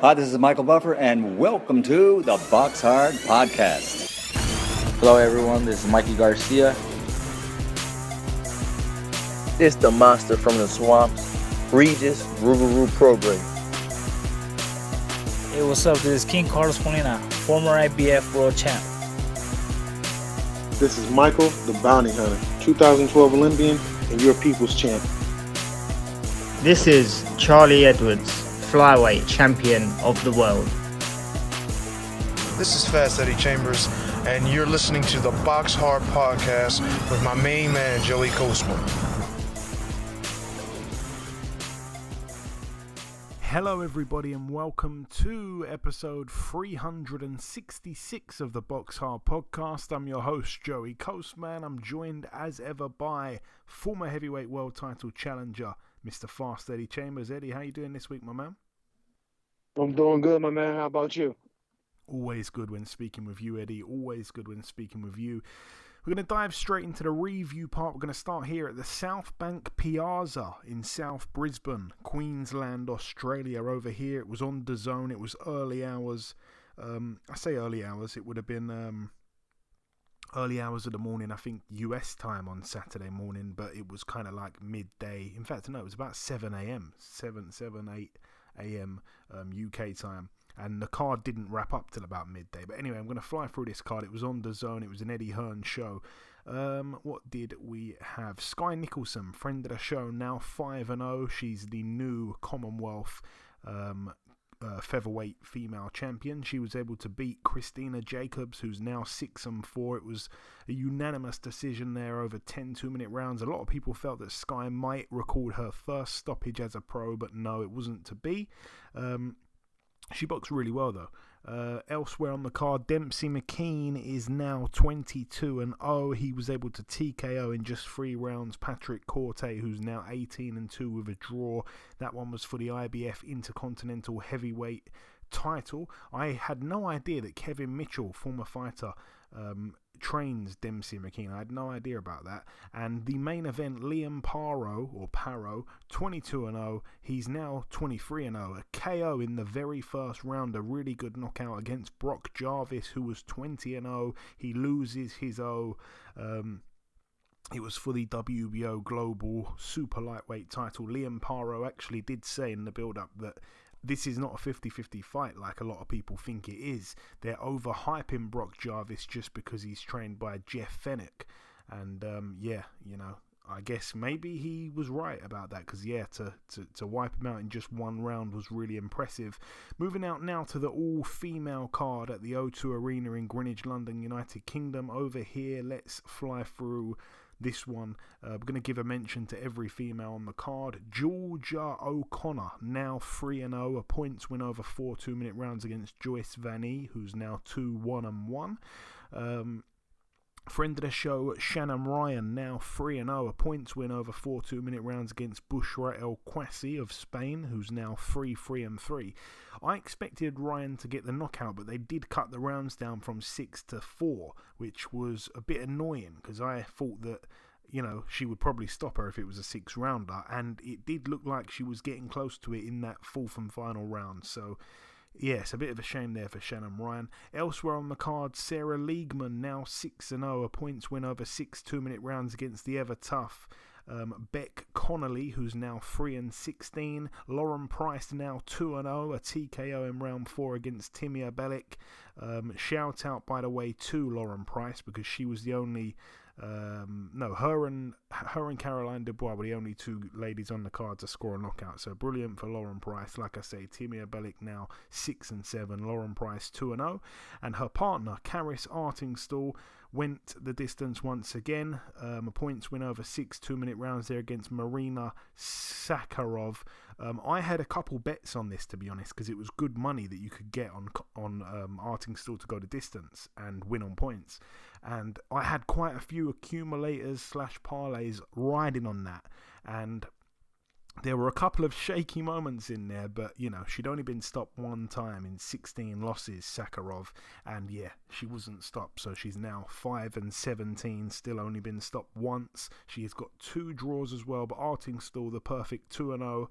Hi, this is Michael Buffer, and welcome to the BoxHard Podcast. Hello, everyone. This is Mikey Garcia. This the monster from the swamps, Regis Rougarou Program. Hey, what's up? This is King Carlos Molina, former IBF world champ. This is Michael, the Bounty Hunter, 2012 Olympian and your people's champ. This is Charlie Edwards, flyweight champion of the world. This is Fast Eddie Chambers, and you're listening to the BoxHard Podcast with my main man, Joey Coastman. Hello everybody and welcome to episode 366 of the BoxHard Podcast. I'm your host Joey Coastman. I'm joined as ever by former heavyweight world title challenger Mr. Fast Eddie Chambers. Eddie, how you doing this week, my man? I'm doing good, my man. How about you? Always good when speaking with you, Eddie. Always good when speaking with you. We're going to dive straight into the review part. We're going to start here at the South Bank Piazza in South Brisbane, Queensland, Australia. Over here, it was on DAZN. It was early hours. I say early hours. It would have been early hours of the morning, I think, US time on Saturday morning, but it was kind of like midday. In fact, no, it was about 7 a.m., 8 a.m. UK time. And the card didn't wrap up till about midday. But anyway, I'm going to fly through this card. It was on DAZN. It was an Eddie Hearn show. What did we have? Sky Nicholson, friend of the show, now 5-0. She's the new Commonwealth featherweight female champion. She was able to beat Christina Jacobs, who's now 6-4. It was a unanimous decision there over 10 2-minute rounds. A lot of people felt that Sky might record her first stoppage as a pro, but no, it wasn't to be. She boxed really well, though. Elsewhere on the card, Dempsey McKean is now 22-0. He was able to TKO in just 3 rounds Patrick Corte, who's now 18-2 with a draw. That one was for the IBF Intercontinental Heavyweight title. I had no idea that Kevin Mitchell, former fighter, trains Dempsey McKean. I had no idea about that. And the main event, Liam Paro, 22-0. He's now 23-0. A KO in the very first round. A really good knockout against Brock Jarvis, who was 20-0. He loses his it was for the WBO Global Super Lightweight title. Liam Paro actually did say in the build-up that this is not a 50-50 fight like a lot of people think it is. They're overhyping Brock Jarvis just because he's trained by Jeff Fenech. And I guess maybe he was right about that, because to wipe him out in just 1 round was really impressive. Moving out now to the all-female card at the O2 Arena in Greenwich, London, United Kingdom. Over here, let's fly through this one. We're going to give a mention to every female on the card. Georgia O'Connor, now 3-0, a points win over 4 2-minute rounds against Joyce Vanee, who's now 2-1-1. Friend of the show, Shannon Ryan, now 3-0, a points win over 4 2-minute rounds against Bushra El Kwasi of Spain, who's now 3-3-3. I expected Ryan to get the knockout, but they did cut the rounds down from 6 to 4, which was a bit annoying, because I thought that, she would probably stop her if it was a 6-rounder, and it did look like she was getting close to it in that 4th and final round. So yes, a bit of a shame there for Shannon Ryan. Elsewhere on the card, Sarah Liegman, now 6-0, a points win over 6 2-minute rounds against the ever-tough Beck Connolly, who's now 3-16. Lauren Price, now 2-0, a TKO in round 4 against Timia Bellic. Shout out, by the way, to Lauren Price, because she was the only... her and Caroline Dubois were the only 2 ladies on the card to score a knockout. So brilliant for Lauren Price. Like I say, Timia Bellic now 6-7, Lauren Price 2-0, and her partner Karis Artingstall went the distance once again. A points win over 6 2-minute rounds there against Marina Sakharov. I had a couple bets on this, to be honest, because it was good money that you could get on Artingstall to go the distance and win on points. And I had quite a few accumulators / parlays riding on that. And there were a couple of shaky moments in there, but, she'd only been stopped 1 time in 16 losses, Sakharov, and she wasn't stopped, so she's now 5-17, still only been stopped once. She has got 2 draws as well, but Artingstall, the perfect 2-0.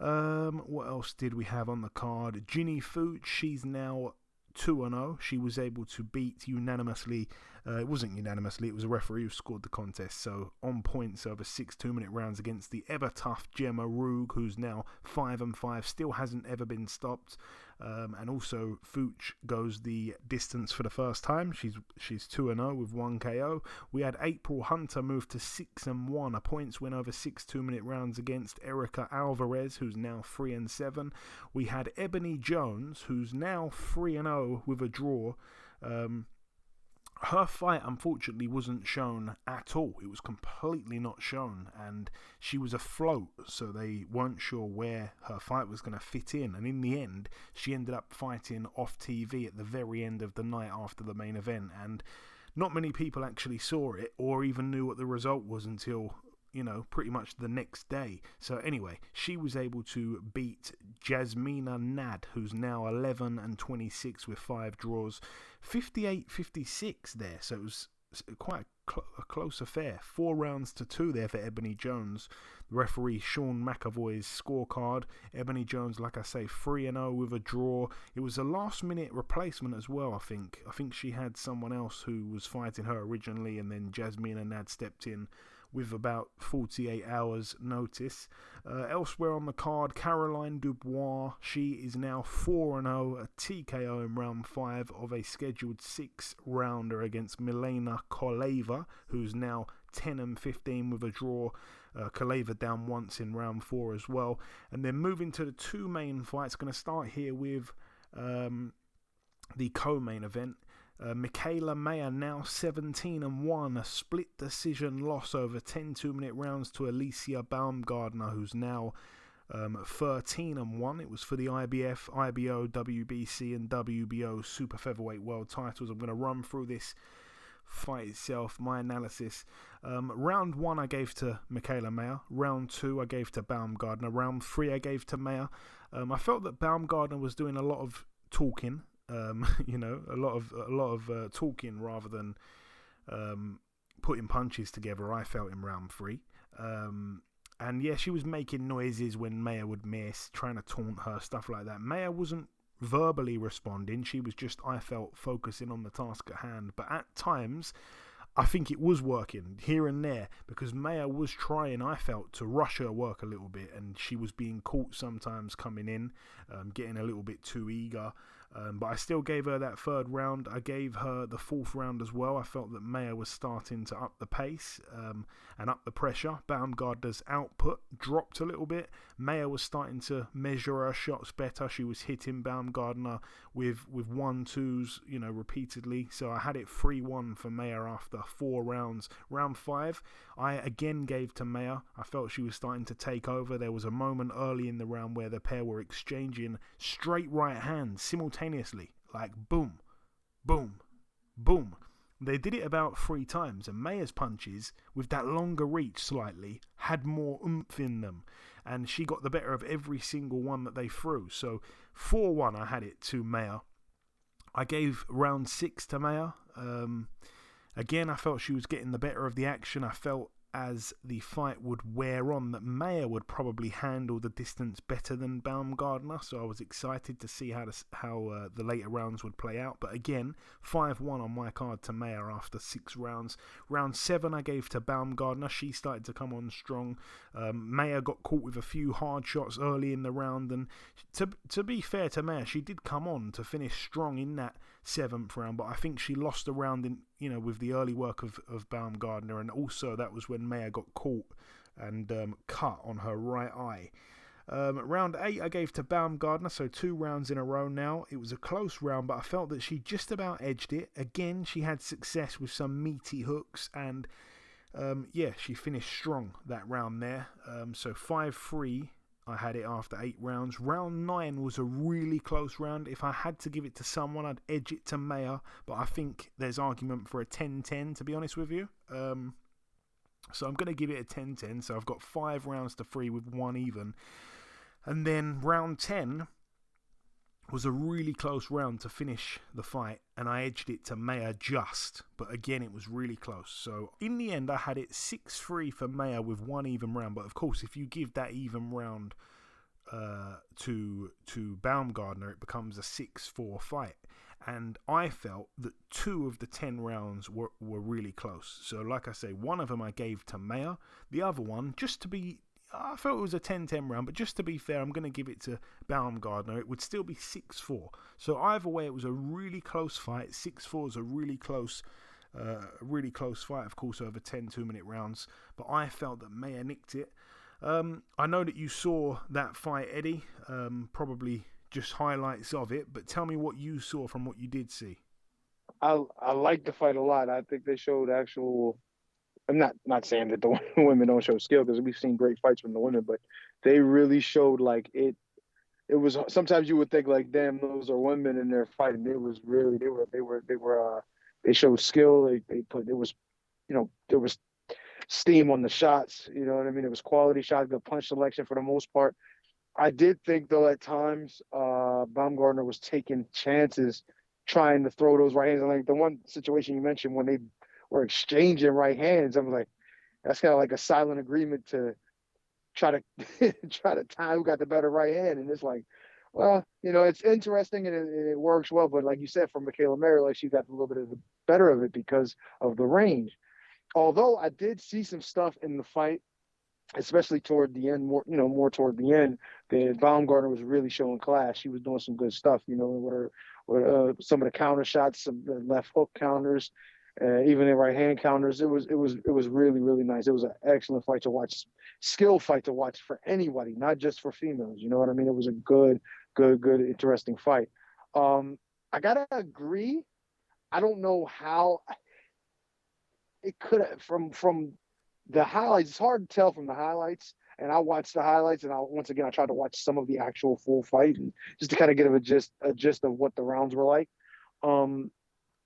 What else did we have on the card? Ginny Fooch, she's now 2-0. She was able to beat unanimously. It wasn't unanimously, it was a referee who scored the contest. So on points over 6 2-minute rounds against the ever tough Gemma Roog, who's now 5-5, still hasn't ever been stopped. And also Fooch goes the distance for the first time. She's 2-0 with 1 KO. We had April Hunter move to 6-1, a points win over 6 2-minute rounds against Erica Alvarez, who's now 3-7. We had Ebony Jones, who's now 3-0 with a draw. Her fight, unfortunately, wasn't shown at all. It was completely not shown, and she was afloat, so they weren't sure where her fight was going to fit in. And in the end, she ended up fighting off TV at the very end of the night after the main event, and not many people actually saw it or even knew what the result was until, pretty much the next day. So anyway, she was able to beat Jasmina Nad, who's now 11-26 with 5 draws, 58-56 there. So it was quite a close affair. 4 rounds to 2 there for Ebony Jones. The referee Sean McAvoy's scorecard. Ebony Jones, like I say, 3-0 with a draw. It was a last-minute replacement as well, I think. I think she had someone else who was fighting her originally, and then Jasmina Nad stepped in with about 48 hours notice. Elsewhere on the card, Caroline Dubois, she is now 4-0, a TKO in round 5 of a scheduled 6-rounder against Milena Koleva, who's now 10-15 with a draw. Koleva down once in round 4 as well. And then moving to the 2 main fights, going to start here with the co-main event. Michaela Mayer now 17-1, a split decision loss over 10 2-minute rounds to Alicia Baumgardner, who's now 13-1. It was for the IBF, IBO, WBC and WBO Super Featherweight World titles. I'm going to run through this fight itself, my analysis. Round 1 I gave to Michaela Mayer. Round 2 I gave to Baumgardner. Round 3 I gave to Mayer. I felt that Baumgardner was doing a lot of talking. A lot of talking rather than putting punches together, I felt, in round 3. And yeah, she was making noises when Mayer would miss, trying to taunt her, stuff like that. Mayer wasn't verbally responding. She was just, I felt, focusing on the task at hand. But at times, I think it was working here and there, because Mayer was trying, I felt, to rush her work a little bit, and she was being caught sometimes coming in, getting a little bit too eager. But I still gave her that 3rd round. I gave her the 4th round as well. I felt that Mayer was starting to up the pace and up the pressure. Baumgardner's output dropped a little bit. Mayer was starting to measure her shots better. She was hitting Baumgardner with 1-2s, repeatedly. So I had it 3-1 for Mayer after 4 rounds. Round 5, I again gave to Mayer. I felt she was starting to take over. There was a moment early in the round where the pair were exchanging straight right hands simultaneously, like boom, boom, boom. They did it about 3 times, and Mayer's punches, with that longer reach slightly, had more oomph in them, and she got the better of every single one that they threw. So 4-1 I had it to Mayer. I gave round 6 to Mayer. Again, I felt she was getting the better of the action. I felt as the fight would wear on that Mayer would probably handle the distance better than Baumgardner, so I was excited to see how the later rounds would play out. But again, 5-1 on my card to Mayer after 6 rounds. Round 7 I gave to Baumgardner. She started to come on strong. Mayer got caught with a few hard shots early in the round, and to be fair to Mayer, she did come on to finish strong in that 7th round, but I think she lost a round in, with the early work of Baumgardner, and also that was when Mayer got caught and cut on her right eye. Round 8 I gave to Baumgardner, so 2 rounds in a row now. It was a close round, but I felt that she just about edged it. Again, she had success with some meaty hooks, and she finished strong that round there. So 5-3 I had it after 8 rounds. Round 9 was a really close round. If I had to give it to someone, I'd edge it to Mayer, but I think there's argument for a 10-10, to be honest with you. So I'm going to give it a 10-10. So I've got 5 rounds to 3 with 1 even. And then round 10 was a really close round to finish the fight, and I edged it to Mayer just, but again it was really close. So in the end I had it 6-3 for Mayer with 1 even round, but of course if you give that even round to Baumgardner, it becomes a 6-4 fight. And I felt that 2 of the 10 rounds were really close. So like I say, one of them I gave to Mayer. The other one, I felt it was a 10-10 round, but just to be fair, I'm going to give it to Baumgardner. It would still be 6-4. So either way, it was a really close fight. 6-4 is a really close fight, of course, over 10 2-minute rounds. But I felt that Mayer nicked it. I know that you saw that fight, Eddie. Probably just highlights of it, but tell me what you saw from what you did see. I like the fight a lot. I think they showed actual. I'm not saying that the women don't show skill, because we've seen great fights from the women, but they really showed like it. It was sometimes you would think like, damn, those are women and they're fighting. It was really they showed skill. There was steam on the shots. You know what I mean? It was quality shots, good punch selection for the most part. I did think, though, at times Baumgardner was taking chances trying to throw those right hands. And like the one situation you mentioned when they were exchanging right hands, I'm like, that's kind of like a silent agreement to try to time who got the better right hand. And it's like, well, it's interesting and it works well. But like you said, for Michaela Mayer, like she got a little bit of the better of it because of the range. Although I did see some stuff in the fight, especially toward the end, more toward the end, that Baumgardner was really showing class. She was doing some good stuff, with some of the counter shots, some left hook counters, even in right hand counters. It was really, really nice. It was an excellent fight to watch, skill fight to watch for anybody, not just for females. You know what I mean? It was a good, interesting fight. I gotta agree. I don't know how it could have from the highlights. It's hard to tell from the highlights, and I watched the highlights, and I tried to watch some of the actual full fight, and just to kind of get a gist of what the rounds were like.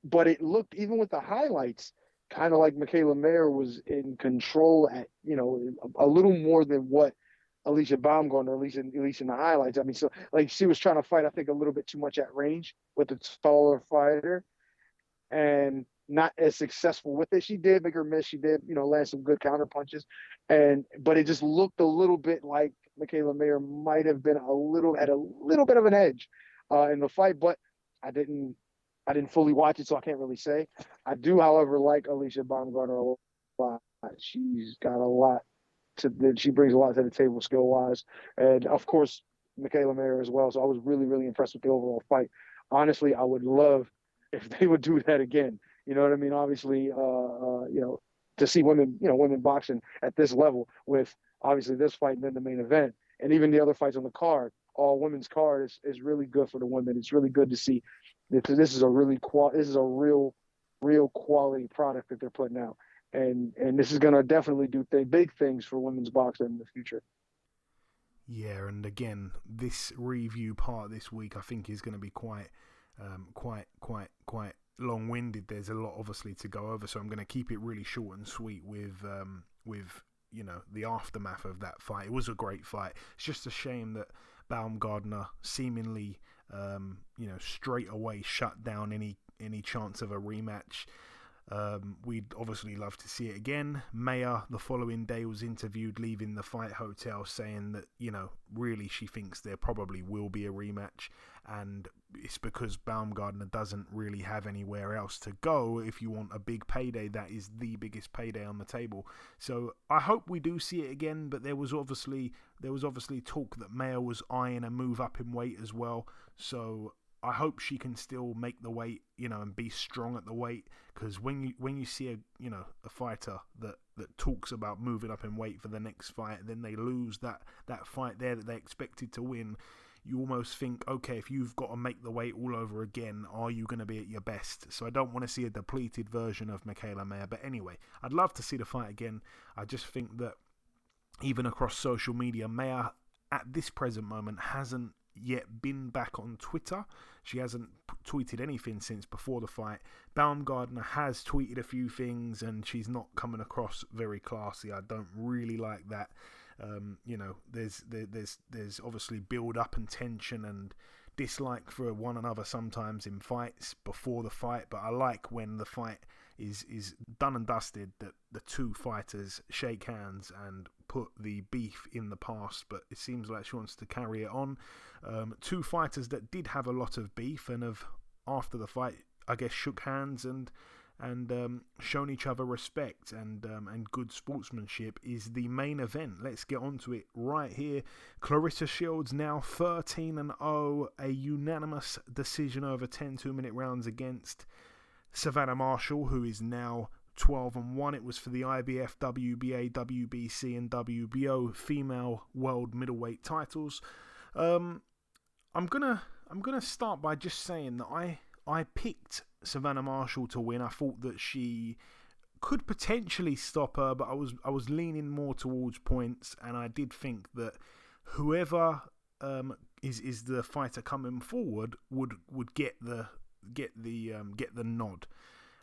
But it looked, even with the highlights, kind of like Michaela Mayer was in control at a little more than what Alicia Baumgardner, at least in the highlights. I mean, so like she was trying to fight, I think, a little bit too much at range with the taller fighter, and not as successful with it. She did make her miss. She did, land some good counter punches, but it just looked a little bit like Michaela Mayer might have been a little bit of an edge in the fight. But I didn't fully watch it, so I can't really say. I do, however, like Alicia Baumgardner a lot. She's got a lot she brings a lot to the table skill wise, and of course Michaela Mayer as well. So I was really, really impressed with the overall fight. Honestly, I would love if they would do that again. You know what I mean? Obviously, to see women boxing at this level, with obviously this fight and then the main event, and even the other fights on the card, all women's card is really good for the women. It's really good to see that this is a real quality product that they're putting out, and this is going to definitely do big things for women's boxing in the future. Yeah, and again, this review part this week I think is going to be quite long-winded. There's a lot obviously to go over, so I'm going to keep it really short and sweet with the aftermath of that fight. It was a great fight. It's just a shame that Baumgardner seemingly straight away shut down any chance of a rematch. We'd obviously love to see it again. Mayer the following day was interviewed leaving the fight hotel, saying that really she thinks there probably will be a rematch, and it's because Baumgardner doesn't really have anywhere else to go. If you want a big payday, that is the biggest payday on the table. So I hope we do see it again, but there was obviously talk that Mayer was eyeing a move up in weight as well. So I hope she can still make the weight, and be strong at the weight, because when you see a fighter that talks about moving up in weight for the next fight, and then they lose that fight there that they expected to win, you almost think, okay, if you've got to make the weight all over again, are you going to be at your best? So I don't want to see a depleted version of Michaela Mayer. But anyway, I'd love to see the fight again. I just think that even across social media, Mayer at this present moment hasn't yet been back on Twitter. She hasn't tweeted anything since before the fight. Baumgardner has tweeted a few things, and she's not coming across very classy. I don't really like that. There's obviously build up and tension, and dislike for one another sometimes in fights before the fight, but I like when the fight is done and dusted, that the two fighters shake hands and put the beef in the past. But it seems like she wants to carry it on. Two fighters that did have a lot of beef and have, after the fight, I guess, shook hands and shown each other respect and good sportsmanship, is the main event. Let's get on to it right here. Claressa Shields now 13-0, a unanimous decision over 10 2-minute rounds against Savannah Marshall, who is now 12-1. It was for the IBF, WBA, WBC and WBO female world middleweight titles. I'm gonna start by just saying that I picked Savannah Marshall to win. I thought that she could potentially stop her, but I was leaning more towards points, and I did think that whoever is the fighter coming forward would get the nod.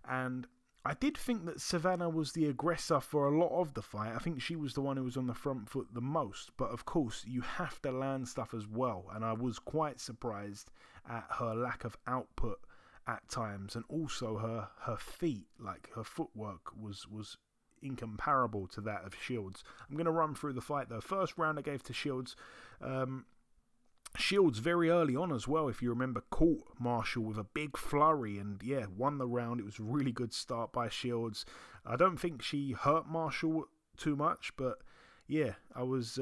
And I did think that Savannah was the aggressor for a lot of the fight. I think she was the one who was on the front foot the most. But of course, you have to land stuff as well. And I was quite surprised at her lack of output at times. And also her feet, like her footwork was incomparable to that of Shields. I'm going to run through the fight though. First round I gave to Shields. Shields very early on as well, if you remember, caught Marshall with a big flurry and won the round. It was a really good start by Shields. I don't think she hurt Marshall too much, but I was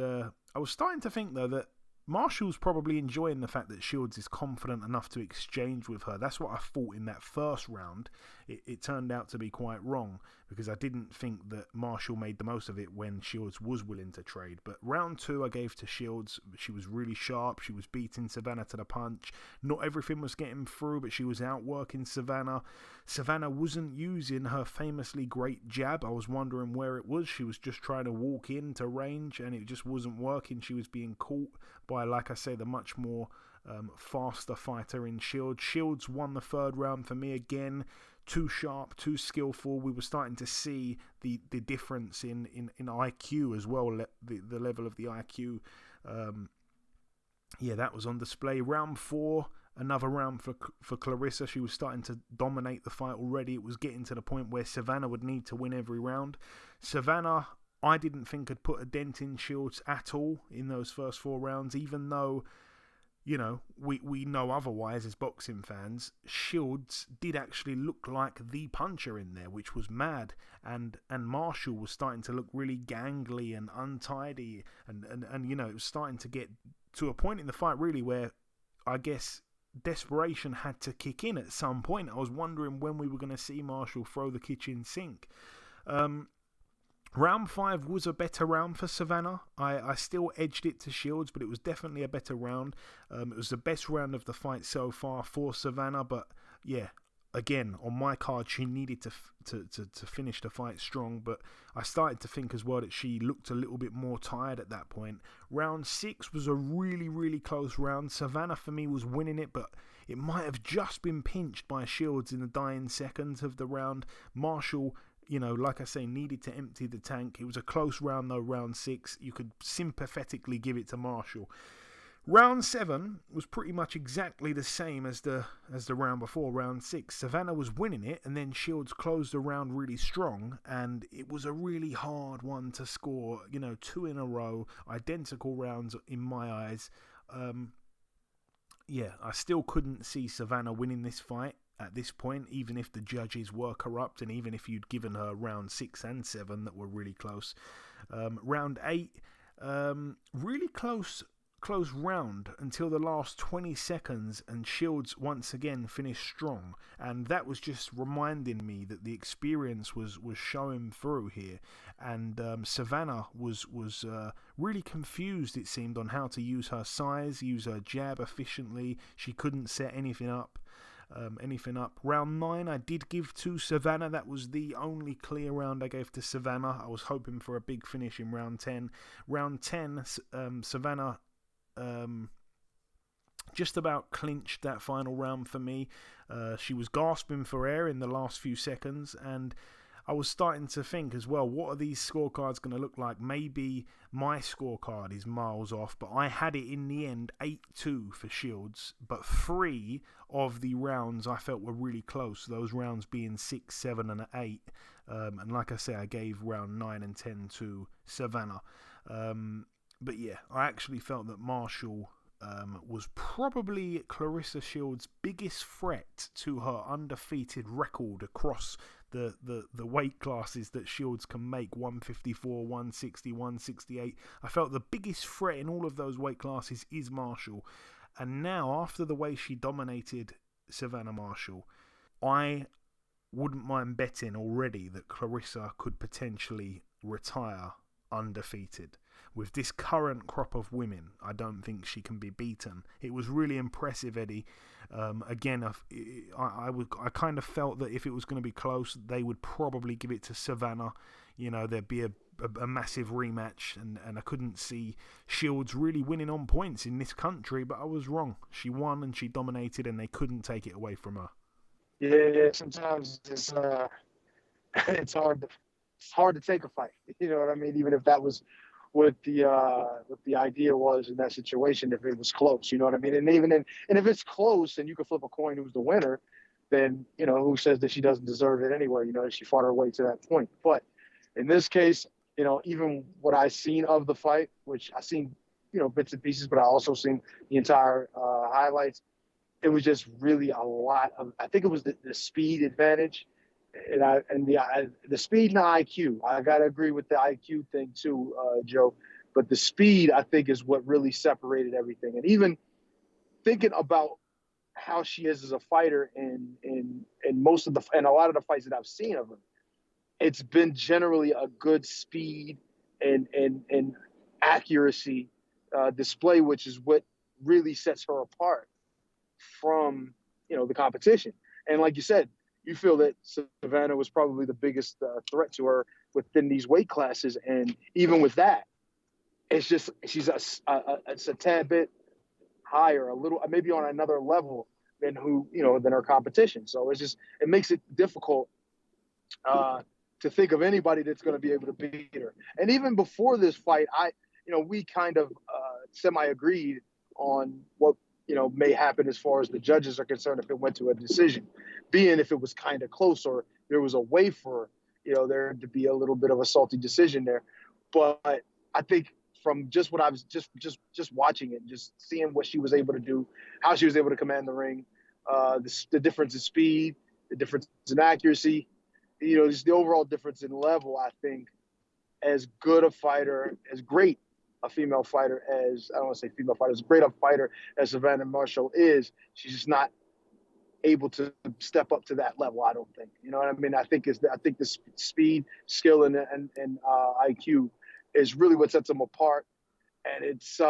starting to think though that Marshall's probably enjoying the fact that Shields is confident enough to exchange with her. That's what I thought in that first round. It turned out to be quite wrong, because I didn't think that Marshall made the most of it when Shields was willing to trade. But round 2 I gave to Shields. She was really sharp. She was beating Savannah to the punch. Not everything was getting through, but she was outworking Savannah. Savannah wasn't using her famously great jab. I was wondering where it was. She was just trying to walk into range, and it just wasn't working. She was being caught by, like I say, the much more faster fighter in Shields. Shields won the third round for me again. Too sharp, too skillful. We were starting to see the difference in IQ as well, the level of the IQ. That was on display. Round 4, another round for Claressa. She was starting to dominate the fight already. It was getting to the point where Savannah would need to win every round. Savannah, I didn't think had put a dent in Shields at all in those first 4 rounds, even though, we know otherwise as boxing fans. Shields did actually look like the puncher in there, which was mad, and Marshall was starting to look really gangly and untidy, and it was starting to get to a point in the fight really where I guess desperation had to kick in at some point. I was wondering when we were going to see Marshall throw the kitchen sink. Round 5 was a better round for Savannah. I still edged it to Shields, but it was definitely a better round. It was the best round of the fight so far for Savannah, but again, on my card, she needed to finish the fight strong, but I started to think as well that she looked a little bit more tired at that point. Round 6 was a really, really close round. Savannah, for me, was winning it, but it might have just been pinched by Shields in the dying seconds of the round. Marshall, like I say, needed to empty the tank. It was a close round though, round 6. You could sympathetically give it to Marshall. Round 7 was pretty much exactly the same as the round before, round 6. Savannah was winning it, and then Shields closed the round really strong, and it was a really hard one to score. 2 in a row, identical rounds in my eyes. I still couldn't see Savannah winning this fight at this point, even if the judges were corrupt, and even if you'd given her round 6 and 7 that were really close. Round 8, really close round until the last 20 seconds, and Shields once again finished strong, and that was just reminding me that the experience was showing through here, and Savannah was really confused, it seemed, on how to use her size, use her jab efficiently. She couldn't set anything up. Round 9 I did give to Savannah. That was the only clear round I gave to Savannah. I was hoping for a big finish in round 10. Round 10, Savannah just about clinched that final round for me. She was gasping for air in the last few seconds, and I was starting to think as well, what are these scorecards going to look like? Maybe my scorecard is miles off, but I had it in the end 8-2 for Shields, but 3 of the rounds I felt were really close, those rounds being 6, 7 and 8. And like I say, I gave round 9 and 10 to Savannah. But yeah, I actually felt that Marshall was probably Clarissa Shields' biggest threat to her undefeated record across the weight classes that Shields can make, 154, 160, 168. I felt the biggest threat in all of those weight classes is Marshall. And now, after the way she dominated Savannah Marshall, I wouldn't mind betting already that Clarissa could potentially retire undefeated. With this current crop of women, I don't think she can be beaten. It was really impressive, Eddie. Again, I kind of felt that if it was going to be close, they would probably give it to Savannah. You know, there'd be a massive rematch, and I couldn't see Shields really winning on points in this country, but I was wrong. She won and she dominated, and they couldn't take it away from her. Yeah, sometimes it's hard to take a fight. You know what I mean? Even if that was what the idea was in that situation, if it was close, you know what I mean? And if it's close and you can flip a coin who's the winner, then, you know, who says that she doesn't deserve it anyway? You know, she fought her way to that point. But in this case, you know, even what I seen of the fight, which I seen, you know, bits and pieces, but I also seen the entire highlights. It was just really a lot of, I think it was the speed advantage. And the speed and the IQ. I gotta agree with the IQ thing too, Joe. But the speed, I think, is what really separated everything. And even thinking about how she is as a fighter in most of and a lot of the fights that I've seen of her, it's been generally a good speed and accuracy display, which is what really sets her apart from, you know, the competition. And like you said, you feel that Savannah was probably the biggest threat to her within these weight classes. And even with that, it's just, it's a tad bit higher, a little, maybe on another level than her competition. So it makes it difficult to think of anybody that's going to be able to beat her. And even before this fight, we kind of semi-agreed on what, you know, may happen as far as the judges are concerned if it went to a decision, being if it was kind of close or there was a way for, you know, there to be a little bit of a salty decision there. But I think from just what I was just watching it, just seeing what she was able to do, how she was able to command the ring, the difference in speed, the difference in accuracy, you know, just the overall difference in level, I think, as good a fighter, as great a female fighter as, I don't want to say female fighter, as great a fighter as Savannah Marshall is, she's just not able to step up to that level, I don't think. You know what I mean? I think the speed, skill, and IQ is really what sets them apart. And it's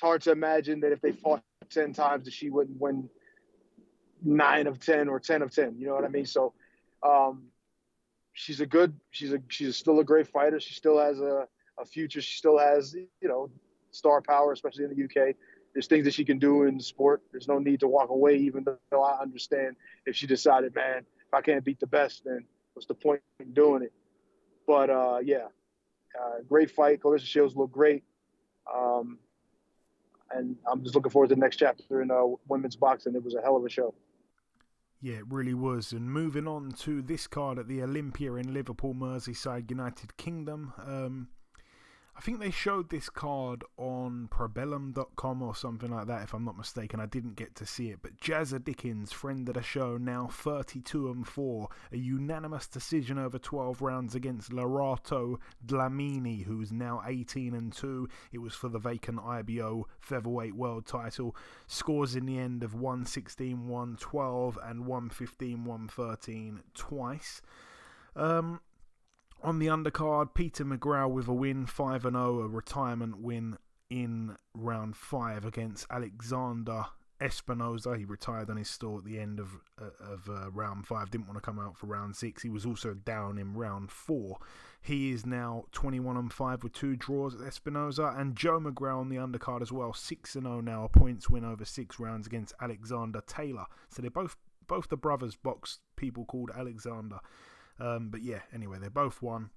hard to imagine that if they fought 10 times that she wouldn't win 9 of 10 or 10 of 10. You know what I mean? So she's still a great fighter. She still has a future. She still has, you know, star power, especially in the UK. There's things that she can do in the sport. There's no need to walk away, even though I understand if she decided, man, if I can't beat the best, then what's the point in doing it? But, great fight. Clarissa Shields looked great. And I'm just looking forward to the next chapter in women's boxing. It was a hell of a show. Yeah, it really was. And moving on to this card at the Olympia in Liverpool, Merseyside, United Kingdom. I think they showed this card on probellum.com or something like that, if I'm not mistaken. I didn't get to see it. But Jazza Dickens, friend of the show, now 32-4. A unanimous decision over 12 rounds against Larato Dlamini, who's now 18-2. It was for the vacant IBO featherweight world title. Scores in the end of 116, 112 and 115, 113 twice. On the undercard, Peter McGraw with a win, 5-0, a retirement win in round 5 against Alexander Espinoza. He retired on his stall at the end of round 5, didn't want to come out for round 6. He was also down in round 4. He is now 21-5 with 2 draws at Espinoza. And Joe McGraw on the undercard as well, 6-0 now, a points win over 6 rounds against Alexander Taylor. So they're both the brothers boxed people called Alexander. But yeah, anyway, they both won.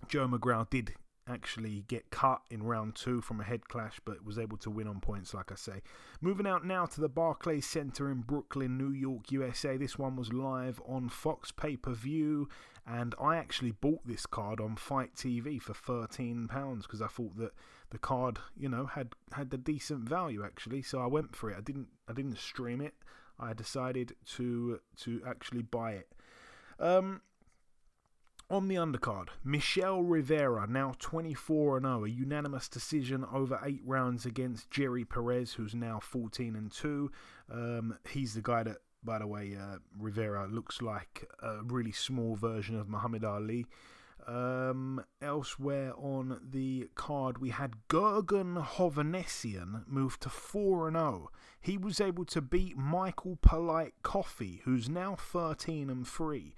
Joe McGraw did actually get cut in round 2 from a head clash, but was able to win on points, like I say. Moving out now to the Barclays Center in Brooklyn, New York, USA. This one was live on Fox pay-per-view, and I actually bought this card on Fight TV for £13 because I thought that the card, had the decent value actually. So I went for it. I didn't stream it. I decided to actually buy it. On the undercard, Michel Rivera, now 24-0, a unanimous decision over 8 rounds against Jerry Perez, who's now 14-2. He's the guy that, by the way, Rivera looks like a really small version of Muhammad Ali. Elsewhere on the card, we had Gergen Hovhannissian move to 4-0. He was able to beat Michael Polite Coffey, who's now 13-3.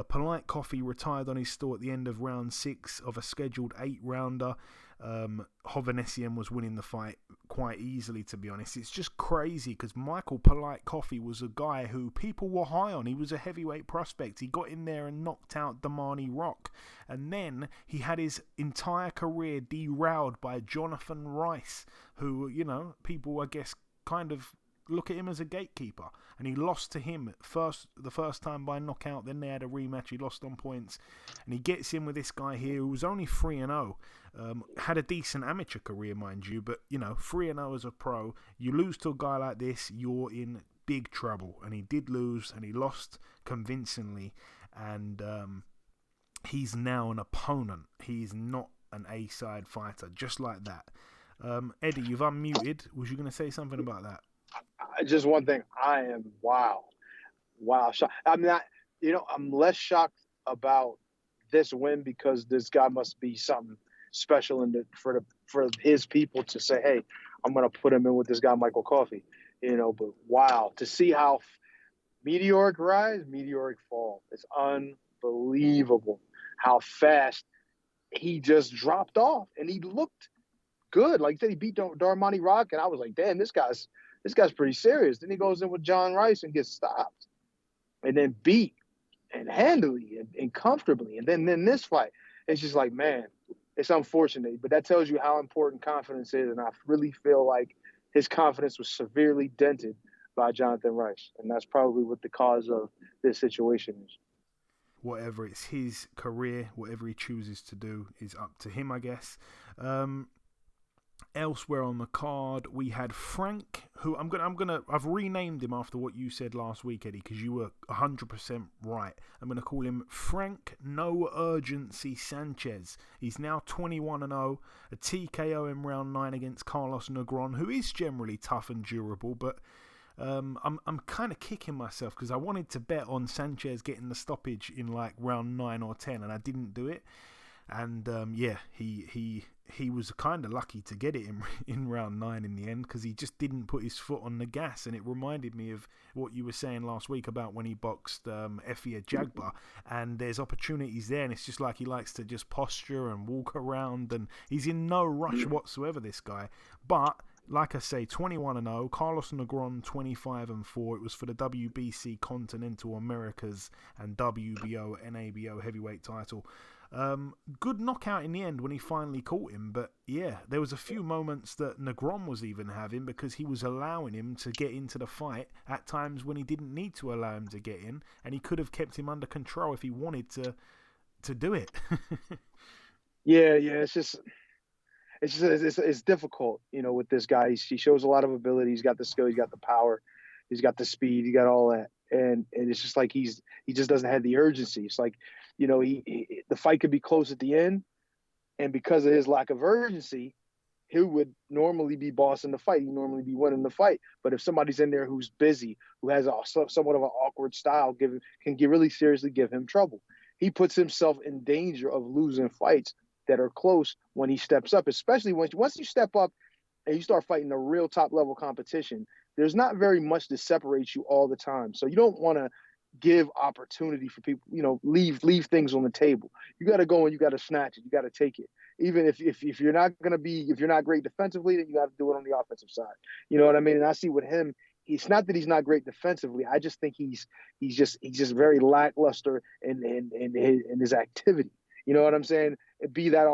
Polite Coffey retired on his store at the end of round 6 of a scheduled 8-rounder. Hovhannissian was winning the fight quite easily, to be honest. It's just crazy because Michael Polite Coffey was a guy who people were high on. He was a heavyweight prospect. He got in there and knocked out Damani Rock, and then he had his entire career derailed by Jonathan Rice, who, people, I guess, kind of look at him as a gatekeeper, and he lost to him the first time by knockout. Then they had a rematch. He lost on points, and he gets in with this guy here who was only 3-0. Had a decent amateur career, mind you, but 3-0 as a pro, you lose to a guy like this, you're in big trouble. And he did lose, and he lost convincingly, and he's now an opponent. He's not an A-side fighter, just like that. Eddie, you've unmuted. Was you going to say something about that? Just one thing. I am wow shocked. I'm not. I'm less shocked about this win because this guy must be something special for his people to say, hey, I'm going to put him in with this guy Michael Coffey. But wow, to see how meteoric rise, meteoric fall. It's unbelievable how fast he just dropped off, and he looked good. Like you said, he beat Darmani Rock, and I was like, damn, this guy's pretty serious. Then he goes in with John Rice and gets stopped, and then beat and handily and comfortably. And then this fight, it's just like, man, it's unfortunate, but that tells you how important confidence is. And I really feel like his confidence was severely dented by Jonathan Rice, and that's probably what the cause of this situation is. Whatever, it's his career. Whatever he chooses to do is up to him, I guess. Elsewhere on the card, we had Frank, who I've renamed him after what you said last week, Eddie, because you were 100% right. I'm going to call him Frank No Urgency Sanchez. He's now 21-0, a TKO in round 9 against Carlos Negron, who is generally tough and durable, but I'm kind of kicking myself because I wanted to bet on Sanchez getting the stoppage in like round 9 or 10, and I didn't do it. And he was kind of lucky to get it in round 9 in the end because he just didn't put his foot on the gas. And it reminded me of what you were saying last week about when he boxed Efia Jagba. And there's opportunities there, and it's just like he likes to just posture and walk around, and he's in no rush whatsoever, this guy. But like I say, 21-0. Carlos Negron 25-4. It was for the WBC Continental Americas and WBO NABO heavyweight title. Good knockout in the end when he finally caught him, but yeah, there was a few moments that Negron was even having because he was allowing him to get into the fight at times when he didn't need to allow him to get in, and he could have kept him under control if he wanted to do it. Yeah, it's difficult, with this guy. He shows a lot of ability. He's got the skill, he's got the power, he's got the speed, he got all that, and it's just like he just doesn't have the urgency. It's like, the fight could be close at the end, and because of his lack of urgency, he would normally be bossing the fight. He'd normally be winning the fight. But if somebody's in there who's busy, who has somewhat of an awkward style, can really seriously give him trouble. He puts himself in danger of losing fights that are close when he steps up, especially once you step up and you start fighting a real top-level competition. There's not very much to separate you all the time. So you don't want to give opportunity for people, leave things on the table. You got to go and you got to snatch it. You got to take it. Even if you're not great defensively, then you got to do it on the offensive side. You know what I mean? And I see with him, it's not that he's not great defensively. I just think he's just very lackluster in his activity. You know what I'm saying? Be that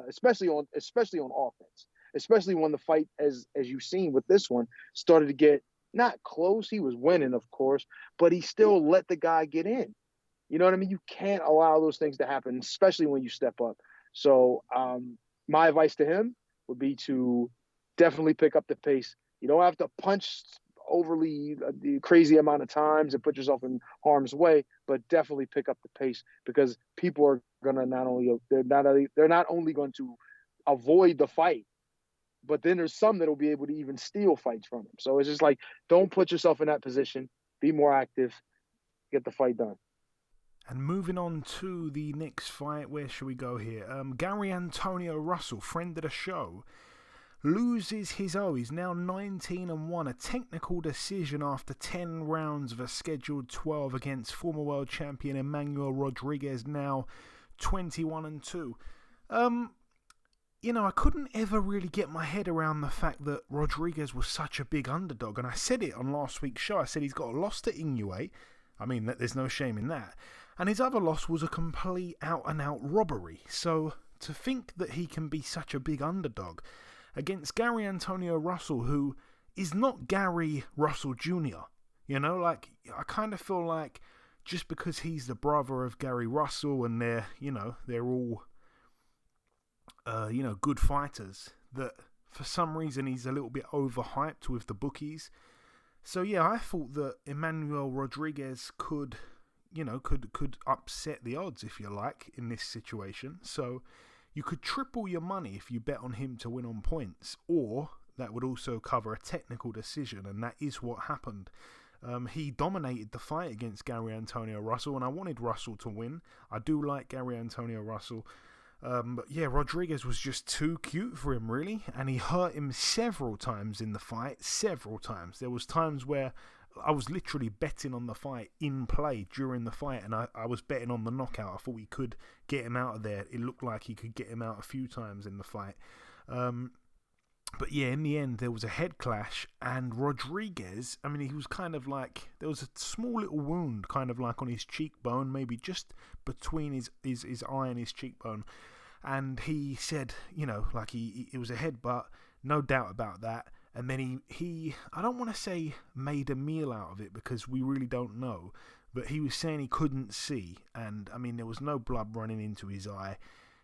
especially on offense, especially when the fight, as you've seen with this one, started to get not close. He was winning, of course, but he still let the guy get in. You know what I mean? You can't allow those things to happen, especially when you step up. So my advice to him would be to definitely pick up the pace. You don't have to punch overly the crazy amount of times and put yourself in harm's way, but definitely pick up the pace, because people are gonna they're not only going to avoid the fight, but then there's some that will be able to even steal fights from him. So it's just like, don't put yourself in that position. Be more active. Get the fight done. And moving on to the next fight, where should we go here? Gary Antonio Russell, friend of the show, loses his He's now 19-1. A technical decision after 10 rounds of a scheduled 12 against former world champion Emmanuel Rodriguez, now 21-2. You know, I couldn't ever really get my head around the fact that Rodriguez was such a big underdog. And I said it on last week's show. I said he's got a loss to Inoue. I mean, there's no shame in that. And his other loss was a complete out-and-out robbery. So to think that he can be such a big underdog against Gary Antonio Russell, who is not Gary Russell Jr., you know, like, I kind of feel like just because he's the brother of Gary Russell and they're all, good fighters, that for some reason he's a little bit overhyped with the bookies. So yeah, I thought that Emmanuel Rodriguez could upset the odds, if you like, in this situation. So you could triple your money if you bet on him to win on points, or that would also cover a technical decision, and that is what happened. He dominated the fight against Gary Antonio Russell, and I wanted Russell to win. I do like Gary Antonio Russell. But yeah, Rodriguez was just too cute for him, really, and he hurt him several times in the fight, several times. There was times where I was literally betting on the fight in play during the fight, and I was betting on the knockout. I thought he could get him out of there. It looked like he could get him out a few times in the fight. But yeah, in the end, there was a head clash, and Rodriguez, I mean, he was kind of like, there was a small little wound kind of like on his cheekbone, maybe just between his eye and his cheekbone. And he said, like it was a headbutt, no doubt about that. And then he I don't want to say made a meal out of it, because we really don't know, but he was saying he couldn't see. And I mean, there was no blood running into his eye.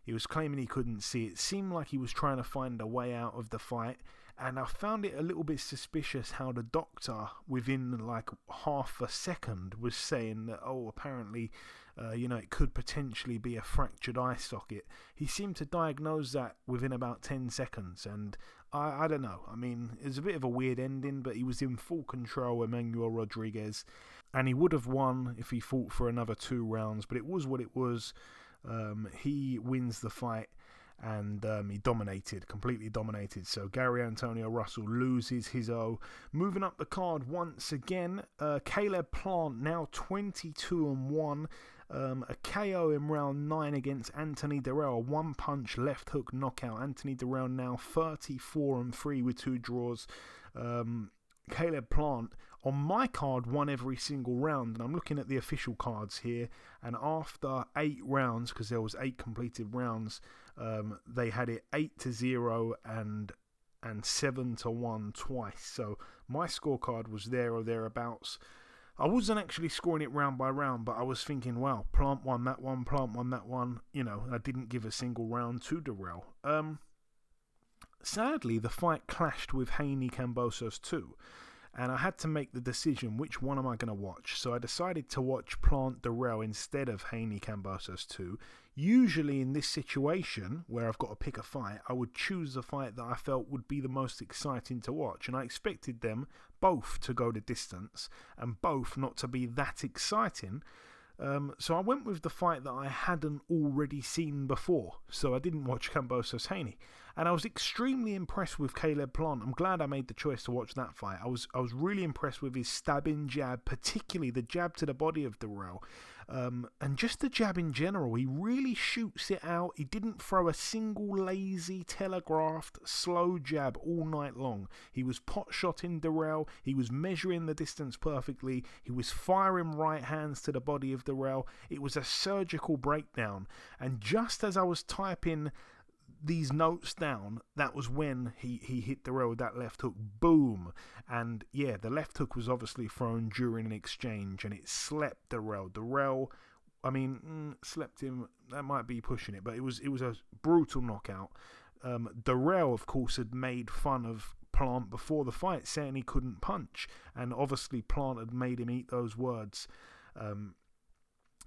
He was claiming he couldn't see. It seemed like he was trying to find a way out of the fight. And I found it a little bit suspicious how the doctor, within like half a second, was saying that, apparently, it could potentially be a fractured eye socket. He seemed to diagnose that within about 10 seconds. And I don't know. I mean, it was a bit of a weird ending, but he was in full control, Emmanuel Rodriguez. And he would have won if he fought for another 2 rounds. But it was what it was. He wins the fight, and he completely dominated. So Gary Antonio Russell loses his O. Moving up the card once again, Caleb Plant, now 22-1. A KO in round 9 against Anthony Dirrell, a one-punch left hook knockout. Anthony Dirrell now 34-3 with 2 draws. Caleb Plant, on my card, won every single round, and I'm looking at the official cards here, and after 8 rounds, because there was 8 completed rounds, they had it 8-0 and 7-1 twice. So my scorecard was there or thereabouts. I wasn't actually scoring it round by round, but I was thinking, wow, Plant won that one, Plant won that one. I didn't give a single round to Dirrell. Sadly, the fight clashed with Haney Kambosos too, and I had to make the decision, which one am I going to watch? So I decided to watch Plant Dirrell instead of Haney Kambosos 2. Usually in this situation, where I've got to pick a fight, I would choose the fight that I felt would be the most exciting to watch, and I expected them both to go the distance, and both not to be that exciting. So I went with the fight that I hadn't already seen before. So I didn't watch Kambosos Haney. And I was extremely impressed with Caleb Plant. I'm glad I made the choice to watch that fight. I was really impressed with his stabbing jab, particularly the jab to the body of Darrell. And just the jab in general. He really shoots it out. He didn't throw a single lazy, telegraphed, slow jab all night long. He was pot-shotting Darrell. He was measuring the distance perfectly. He was firing right hands to the body of Darrell. It was a surgical breakdown. And just as I was typing these notes down, that was when he hit Darrell with that left hook. Boom. And yeah, the left hook was obviously thrown during an exchange, and it slept Darrell. Slept him, that might be pushing it, but it was a brutal knockout. Darrell, of course, had made fun of Plant before the fight, saying he couldn't punch, and obviously Plant had made him eat those words.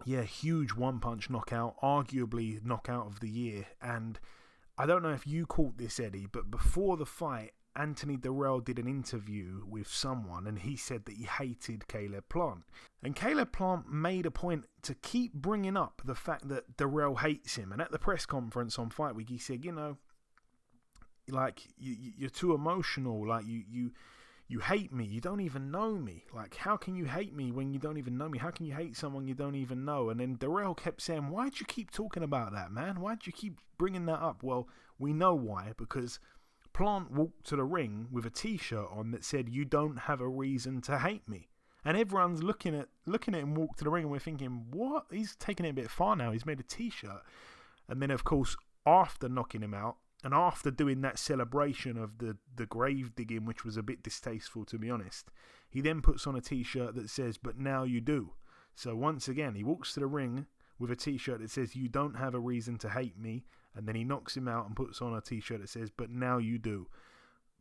Huge one-punch knockout, arguably knockout of the year. And I don't know if you caught this, Eddie, but before the fight, Anthony Darrell did an interview with someone, and he said that he hated Caleb Plant. And Caleb Plant made a point to keep bringing up the fact that Darrell hates him. And at the press conference on Fight Week, he said, you're too emotional, you hate me, you don't even know me. Like, how can you hate me when you don't even know me? How can you hate someone you don't even know? And then Darrell kept saying, why'd you keep talking about that, man? Why'd you keep bringing that up? Well, we know why, because Plant walked to the ring with a t-shirt on that said, you don't have a reason to hate me. And everyone's looking at him walk to the ring, and we're thinking, what? He's taking it a bit far now. He's made a t-shirt. And then, of course, after knocking him out, and after doing that celebration of the grave digging, which was a bit distasteful, to be honest, he then puts on a t-shirt that says, but now you do. So once again, he walks to the ring with a t-shirt that says, you don't have a reason to hate me. And then he knocks him out and puts on a t-shirt that says, but now you do.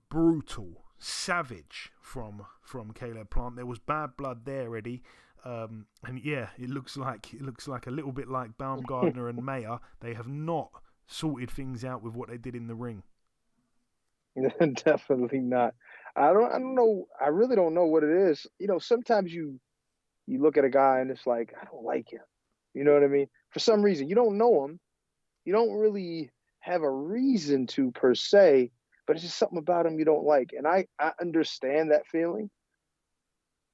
Brutal, savage from Caleb Plant. There was bad blood there, Eddie. And yeah, it looks like a little bit like Baumgardner and Mayer. They have not sorted things out with what they did in the ring. Definitely not. I don't know. I really don't know what it is. Sometimes you look at a guy and it's like, I don't like him. You know what I mean? For some reason, you don't know him. You don't really have a reason to per se, but it's just something about him you don't like. And I understand that feeling,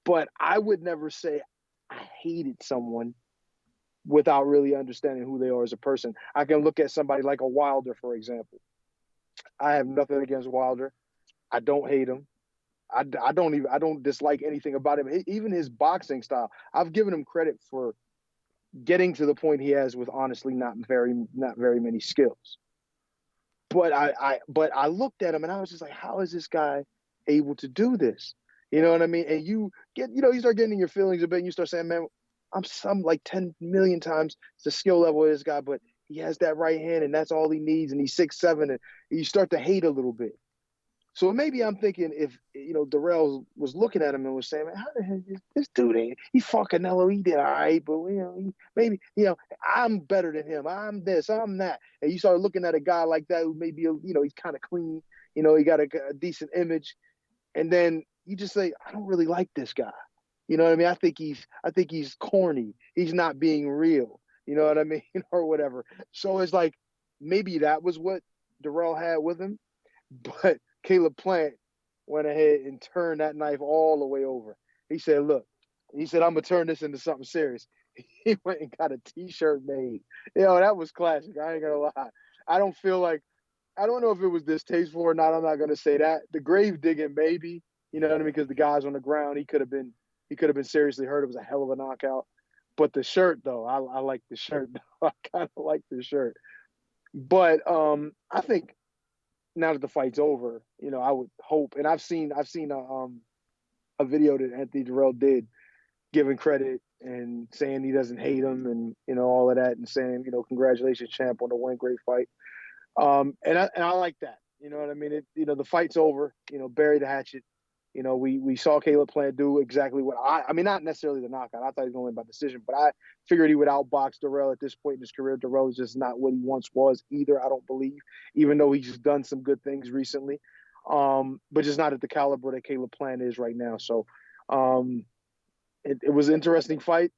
but I would never say I hated someone without really understanding who they are as a person. I can look at somebody like a Wilder, for example. I have nothing against Wilder. I don't hate him. I don't dislike anything about him. Even his boxing style. I've given him credit for getting to the point he has with honestly not very many skills. But I looked at him and I was just like, how is this guy able to do this? You know what I mean? And you start getting in your feelings a bit and you start saying, man, I'm like 10 million times the skill level of this guy, but he has that right hand and that's all he needs. And he's 6'7", and you start to hate a little bit. So maybe I'm thinking if, Darrell was looking at him and was saying, man, how the hell this dude he fought Canelo, he did all right, but maybe I'm better than him. I'm this, I'm that. And you start looking at a guy like that who maybe, he's kind of clean, he got a decent image. And then you just say, I don't really like this guy. You know what I mean? I think he's corny. He's not being real. You know what I mean? Or whatever. So it's like, maybe that was what Darrell had with him, but Caleb Plant went ahead and turned that knife all the way over. He said, look, I'm going to turn this into something serious. He went and got a t-shirt made. That was classic. I ain't going to lie. I don't know if it was distasteful or not. I'm not going to say that. The grave digging, maybe, you know what I mean? Because the guy's on the ground. He could have been seriously hurt. It was a hell of a knockout. But the shirt, though, I like the shirt. I kind of like the shirt. But I think now that the fight's over, I would hope, and I've seen a video that Anthony Darrell did, giving credit and saying he doesn't hate him and all of that, and saying congratulations, champ, on the one great fight. And I like that. You know what I mean? The fight's over. Bury the hatchet. We saw Caleb Plant do exactly what I mean, not necessarily the knockout. I thought he was going to win by decision, but I figured he would outbox Darrell at this point in his career. Darrell is just not what he once was either, I don't believe, even though he's done some good things recently. But just not at the caliber that Caleb Plant is right now. So it was an interesting fight.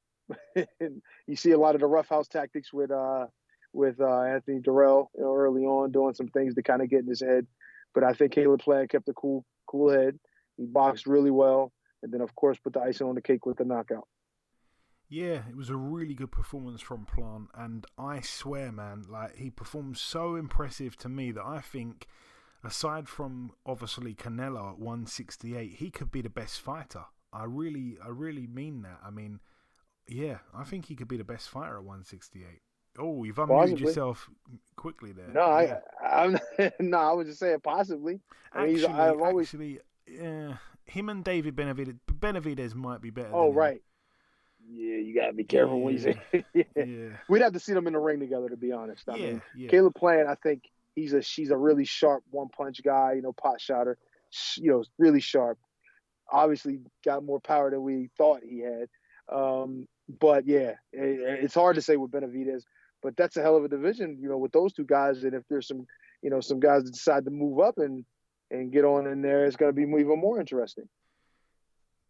And you see a lot of the roughhouse tactics with with Anthony Durrell, early on, doing some things to kind of get in his head. But I think Caleb Plant kept a cool head. He boxed really well, and then of course put the icing on the cake with the knockout. Yeah, it was a really good performance from Plant, and I swear, man, like he performed so impressive to me that I think, aside from obviously Canelo at 168, he could be the best fighter. I really mean that. I mean, yeah, I think he could be the best fighter at 168. Oh, you've unmuted yourself quickly there. No, yeah. I was just saying possibly. Actually, him and David Benavidez might be better. Oh, than him. Right. Yeah, you gotta be careful when you say. Yeah. We'd have to see them in the ring together, to be honest. I mean, Caleb Plant, I think she's a really sharp one-punch guy. Pot shotter. Really sharp. Obviously, got more power than we thought he had. But yeah, it's hard to say with Benavidez. But that's a hell of a division, with those two guys. And if there's some guys that decide to move up and get on in there, it's going to be even more interesting.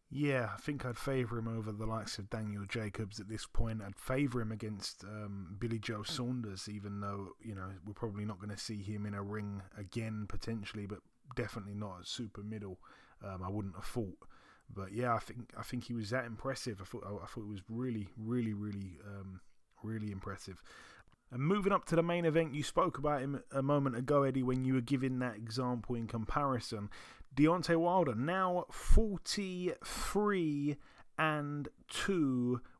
Yeah, I think I'd favour him over the likes of Daniel Jacobs at this point. I'd favour him against Billy Joe Saunders, even though, we're probably not going to see him in a ring again, potentially, but definitely not at super middle. I wouldn't have thought. But yeah, I think he was that impressive. I thought it was really, really, really, really impressive. And moving up to the main event, you spoke about him a moment ago, Eddie, when you were giving that example in comparison. Deontay Wilder now 43-2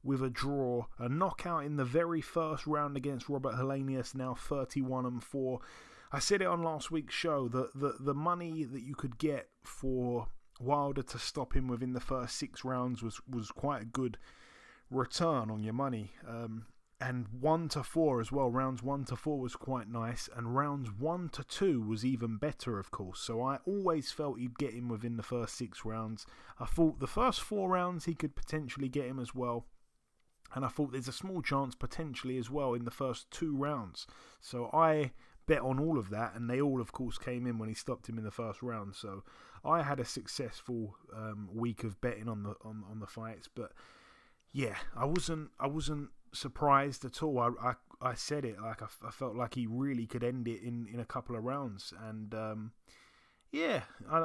with a draw, a knockout in the very first round against Robert Helenius, now 31-4. I said it on last week's show that the money that you could get for Wilder to stop him within the first 6 rounds was quite a good return on your money. And 1-4 as well. Rounds 1-4 was quite nice, and rounds 1-2 was even better, of course. So I always felt he'd get him within the first 6 rounds. I thought the first 4 rounds he could potentially get him as well. And I thought there's a small chance potentially as well in the first 2 rounds. So I bet on all of that, and they all, of course, came in when he stopped him in the first round. So I had a successful week of betting on the fights. But yeah, I wasn't surprised at all. I said it, like I felt like he really could end it in a couple of rounds. And I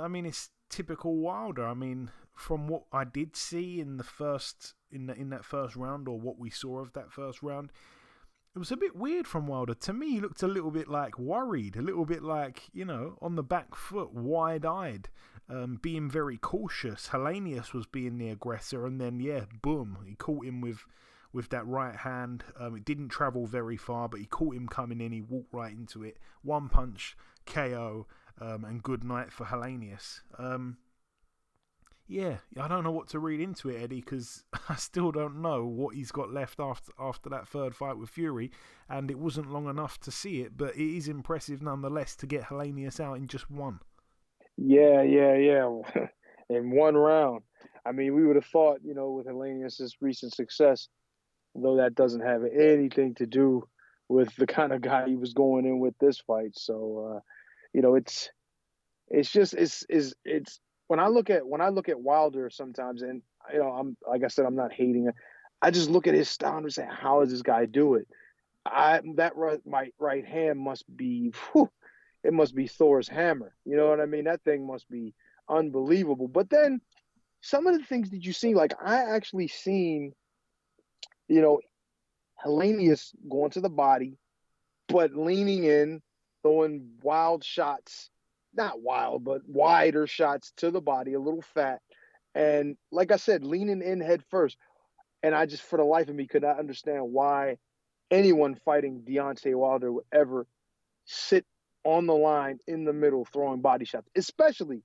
mean, it's typical Wilder. I mean, from what I did see in the first in that first round, or what we saw of that first round, it was a bit weird from Wilder. To me, he looked a little bit like worried, a little bit like, on the back foot, wide-eyed, being very cautious. Helenius was being the aggressor, and then, boom, he caught him with that right hand. It didn't travel very far, but he caught him coming in. He walked right into it. 1 punch, KO, and good night for Helenius. I don't know what to read into it, Eddie, because I still don't know what he's got left after that third fight with Fury, and it wasn't long enough to see it, but it is impressive nonetheless to get Helenius out in just one. Yeah. In 1 round. I mean, we would have thought, with Helenius' recent success, though that doesn't have anything to do with the kind of guy he was going in with this fight. So, it's when I look at Wilder sometimes, and I'm, like I said, I'm not hating it. I just look at his style and say, how does this guy do it? My right hand must be, it must be Thor's hammer. You know what I mean? That thing must be unbelievable. But then some of the things that you see, like I actually seen, Helenius going to the body, but leaning in, throwing wild shots. Not wild, but wider shots to the body, a little fat. And like I said, leaning in head first. And I just, for the life of me, could not understand why anyone fighting Deontay Wilder would ever sit on the line in the middle throwing body shots, especially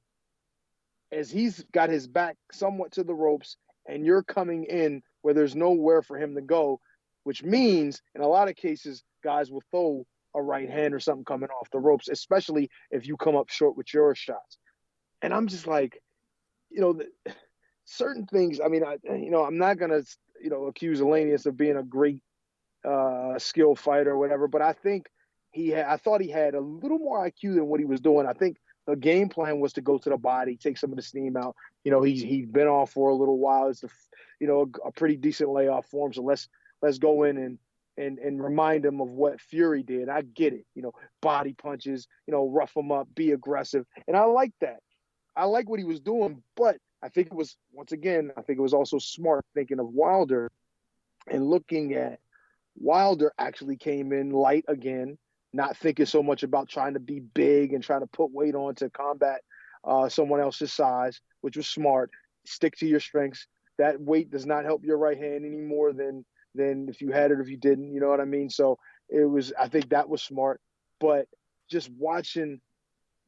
as he's got his back somewhat to the ropes and you're coming in where there's nowhere for him to go, which means in a lot of cases, guys will throw a right hand or something coming off the ropes, especially if you come up short with your shots. And I'm just like, certain things. I mean, I'm not gonna, accuse Helenius of being a great skill fighter or whatever, but I think I thought he had a little more IQ than what he was doing. I think the game plan was to go to the body, take some of the steam out. He's been off for a little while. It's a pretty decent layoff for him. So let's go in and and remind him of what Fury did. I get it, body punches, rough him up, be aggressive. And I like that. I like what he was doing, but I think it was, once again, also smart thinking of Wilder and looking at Wilder actually came in light again, not thinking so much about trying to be big and trying to put weight on to combat someone else's size, which was smart. Stick to your strengths. That weight does not help your right hand any more than if you had it or if you didn't. You know what I mean? So I think that was smart. But just watching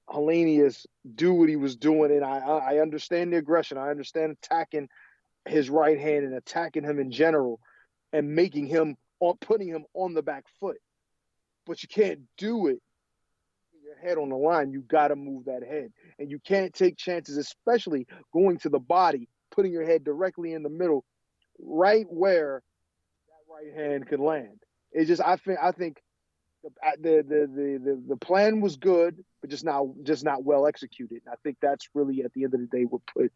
Helenius do what he was doing, and I understand the aggression. I understand attacking his right hand and attacking him in general and putting him on the back foot. But you can't do it with your head on the line. You got to move that head. And you can't take chances, especially going to the body, putting your head directly in the middle, right where that right hand could land. It's just, I think the plan was good, but just not well executed. And I think that's really, at the end of the day, what put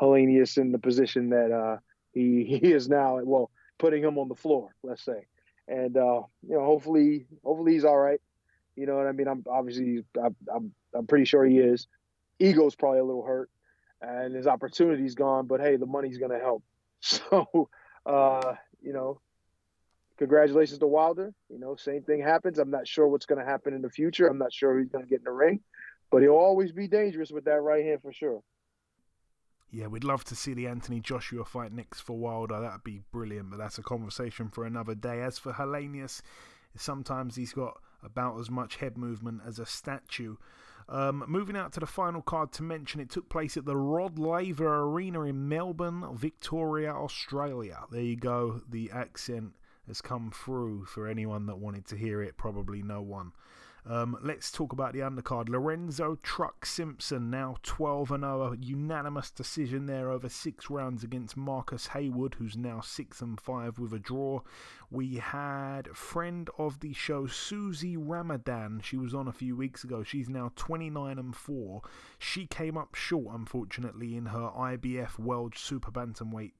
Helenius in the position that he is now. Well, putting him on the floor, let's say. And hopefully he's all right. You know what I mean? I'm pretty sure he is. Ego's probably a little hurt, and his opportunity's gone. But hey, the money's gonna help. So, congratulations to Wilder. Same thing happens. I'm not sure what's gonna happen in the future. I'm not sure he's gonna get in the ring, but he'll always be dangerous with that right hand for sure. Yeah, we'd love to see the Anthony Joshua fight next for Wilder. That'd be brilliant, but that's a conversation for another day. As for Helenius, sometimes he's got about as much head movement as a statue. Moving out to the final card to mention, it took place at the Rod Laver Arena in Melbourne, Victoria, Australia. There you go. The accent has come through for anyone that wanted to hear it. Probably no one. Let's talk about the undercard. Lorenzo Truck Simpson, now 12-0, a unanimous decision there over 6 rounds against Marcus Haywood, who's now 6-5 with a draw. We had friend of the show, Susie Ramadan. She was on a few weeks ago. She's now 29-4. She came up short, unfortunately, in her IBF World Super Bantamweight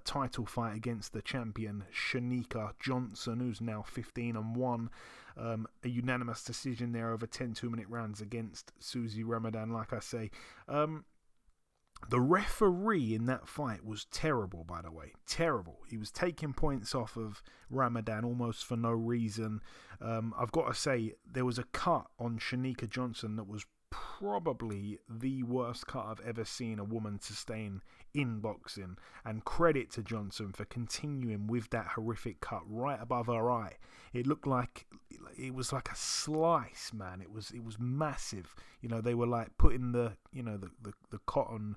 title fight against the champion Shanika Johnson, who's now 15-1. A unanimous decision there over 10 2-minute rounds against Susie Ramadan. Like I say, the referee in that fight was terrible, by the way. Terrible. He was taking points off of Ramadan almost for no reason. I've got to say, there was a cut on Shanika Johnson that was probably the worst cut I've ever seen a woman sustain in boxing, and credit to Johnson for continuing with that horrific cut right above her eye. It looked like it was like a slice, man. It was massive. They were like putting the cotton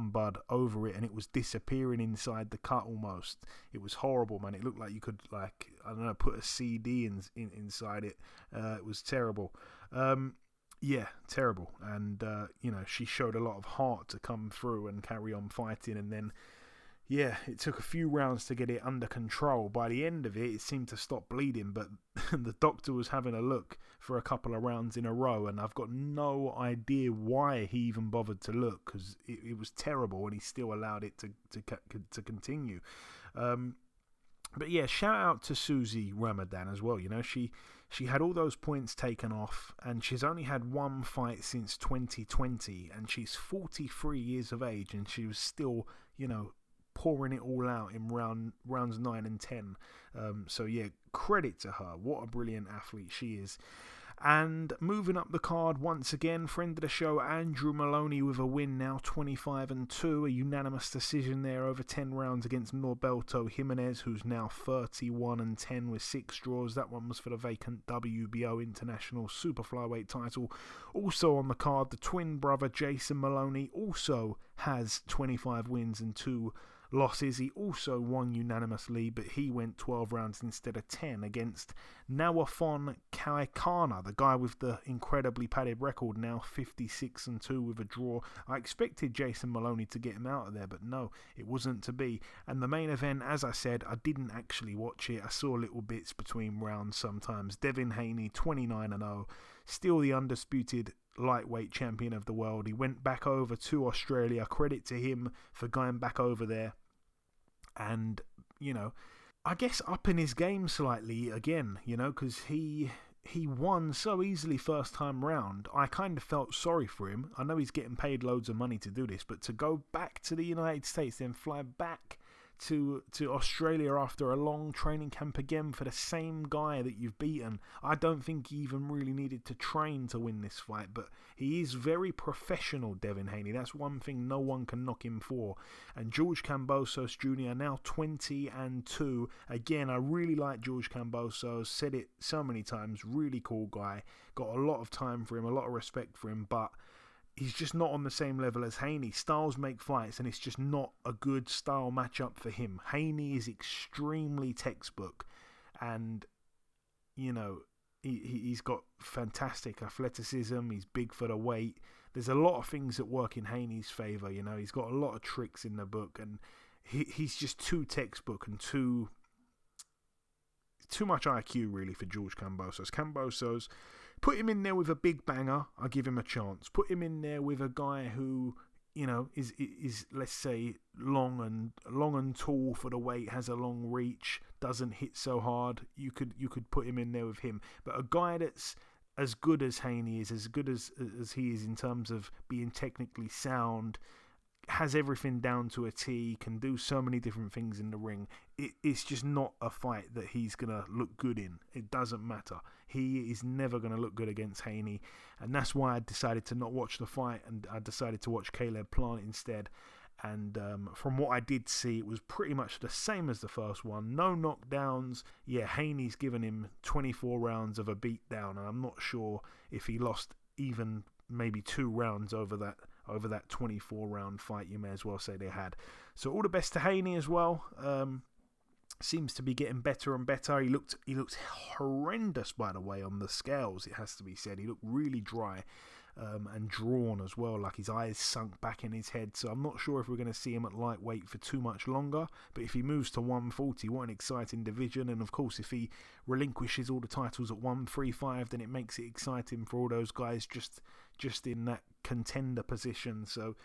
bud over it, and it was disappearing inside the cut almost. It was horrible, man. It looked like you could, put a CD inside it. It was terrible. Yeah, terrible. And, she showed a lot of heart to come through and carry on fighting. And then, it took a few rounds to get it under control. By the end of it, it seemed to stop bleeding. But the doctor was having a look for a couple of rounds in a row. And I've got no idea why he even bothered to look, because it was terrible and he still allowed it to continue. But yeah, shout out to Susie Ramadan as well. She had all those points taken off, and she's only had one fight since 2020, and she's 43 years of age, and she was still, pouring it all out in rounds 9 and 10. So yeah, credit to her. What a brilliant athlete she is. And moving up the card once again, friend of the show Andrew Maloney with a win, now 25-2, a unanimous decision there over 10 rounds against Norberto Jimenez, who's now 31-10 with 6 draws. That one was for the vacant WBO International Super Flyweight title. Also on the card, the twin brother Jason Maloney also has 25 wins and 2 losses. He also won unanimously, but he went 12 rounds instead of 10 against Nawafon Kaikana, the guy with the incredibly padded record, now 56-2 with a draw. I expected Jason Maloney to get him out of there, but no, it wasn't to be. And the main event, as I said, I didn't actually watch it. I saw little bits between rounds sometimes. Devin Haney, 29-0, still the undisputed lightweight champion of the world. He went back over to Australia. Credit to him for going back over there and I guess upping his game slightly again, because he won so easily first time round. I kind of felt sorry for him. I know he's getting paid loads of money to do this, but to go back to the United States, then fly back to Australia after a long training camp again for the same guy that you've beaten. I don't think he even really needed to train to win this fight, but he is very professional, Devin Haney. That's one thing no one can knock him for. And George Kambosos Jr. now 20-2. Again, I really like George Kambosos. Said it so many times. Really cool guy. Got a lot of time for him, a lot of respect for him, but he's just not on the same level as Haney. Styles make fights, and it's just not a good style matchup for him. Haney is extremely textbook, and, he's got fantastic athleticism. He's big for the weight. There's a lot of things that work in Haney's favour. He's got a lot of tricks in the book, and he's just too textbook and too much IQ, really, for George Kambosos. Kambosos, put him in there with a big banger, I give him a chance. Put him in there with a guy who, is let's say long and tall for the weight, has a long reach, doesn't hit so hard. You could put him in there with him. But a guy that's as good as Haney is, as good as he is in terms of being technically sound, has everything down to a T, can do so many different things in the ring. It's just not a fight that he's going to look good in. It doesn't matter. He is never going to look good against Haney. And that's why I decided to not watch the fight, and I decided to watch Caleb Plant instead. And from what I did see, it was pretty much the same as the first one. No knockdowns. Yeah, Haney's given him 24 rounds of a beatdown, and I'm not sure if he lost even maybe 2 rounds over that 24-round fight, you may as well say they had. So all the best to Haney as well. Seems to be getting better and better. He looked horrendous, by the way, on the scales, it has to be said. He looked really dry and drawn as well, like his eyes sunk back in his head. So I'm not sure if we're going to see him at lightweight for too much longer. But if he moves to 140, what an exciting division. And of course, if he relinquishes all the titles at 135, then it makes it exciting for all those guys just in that contender position. So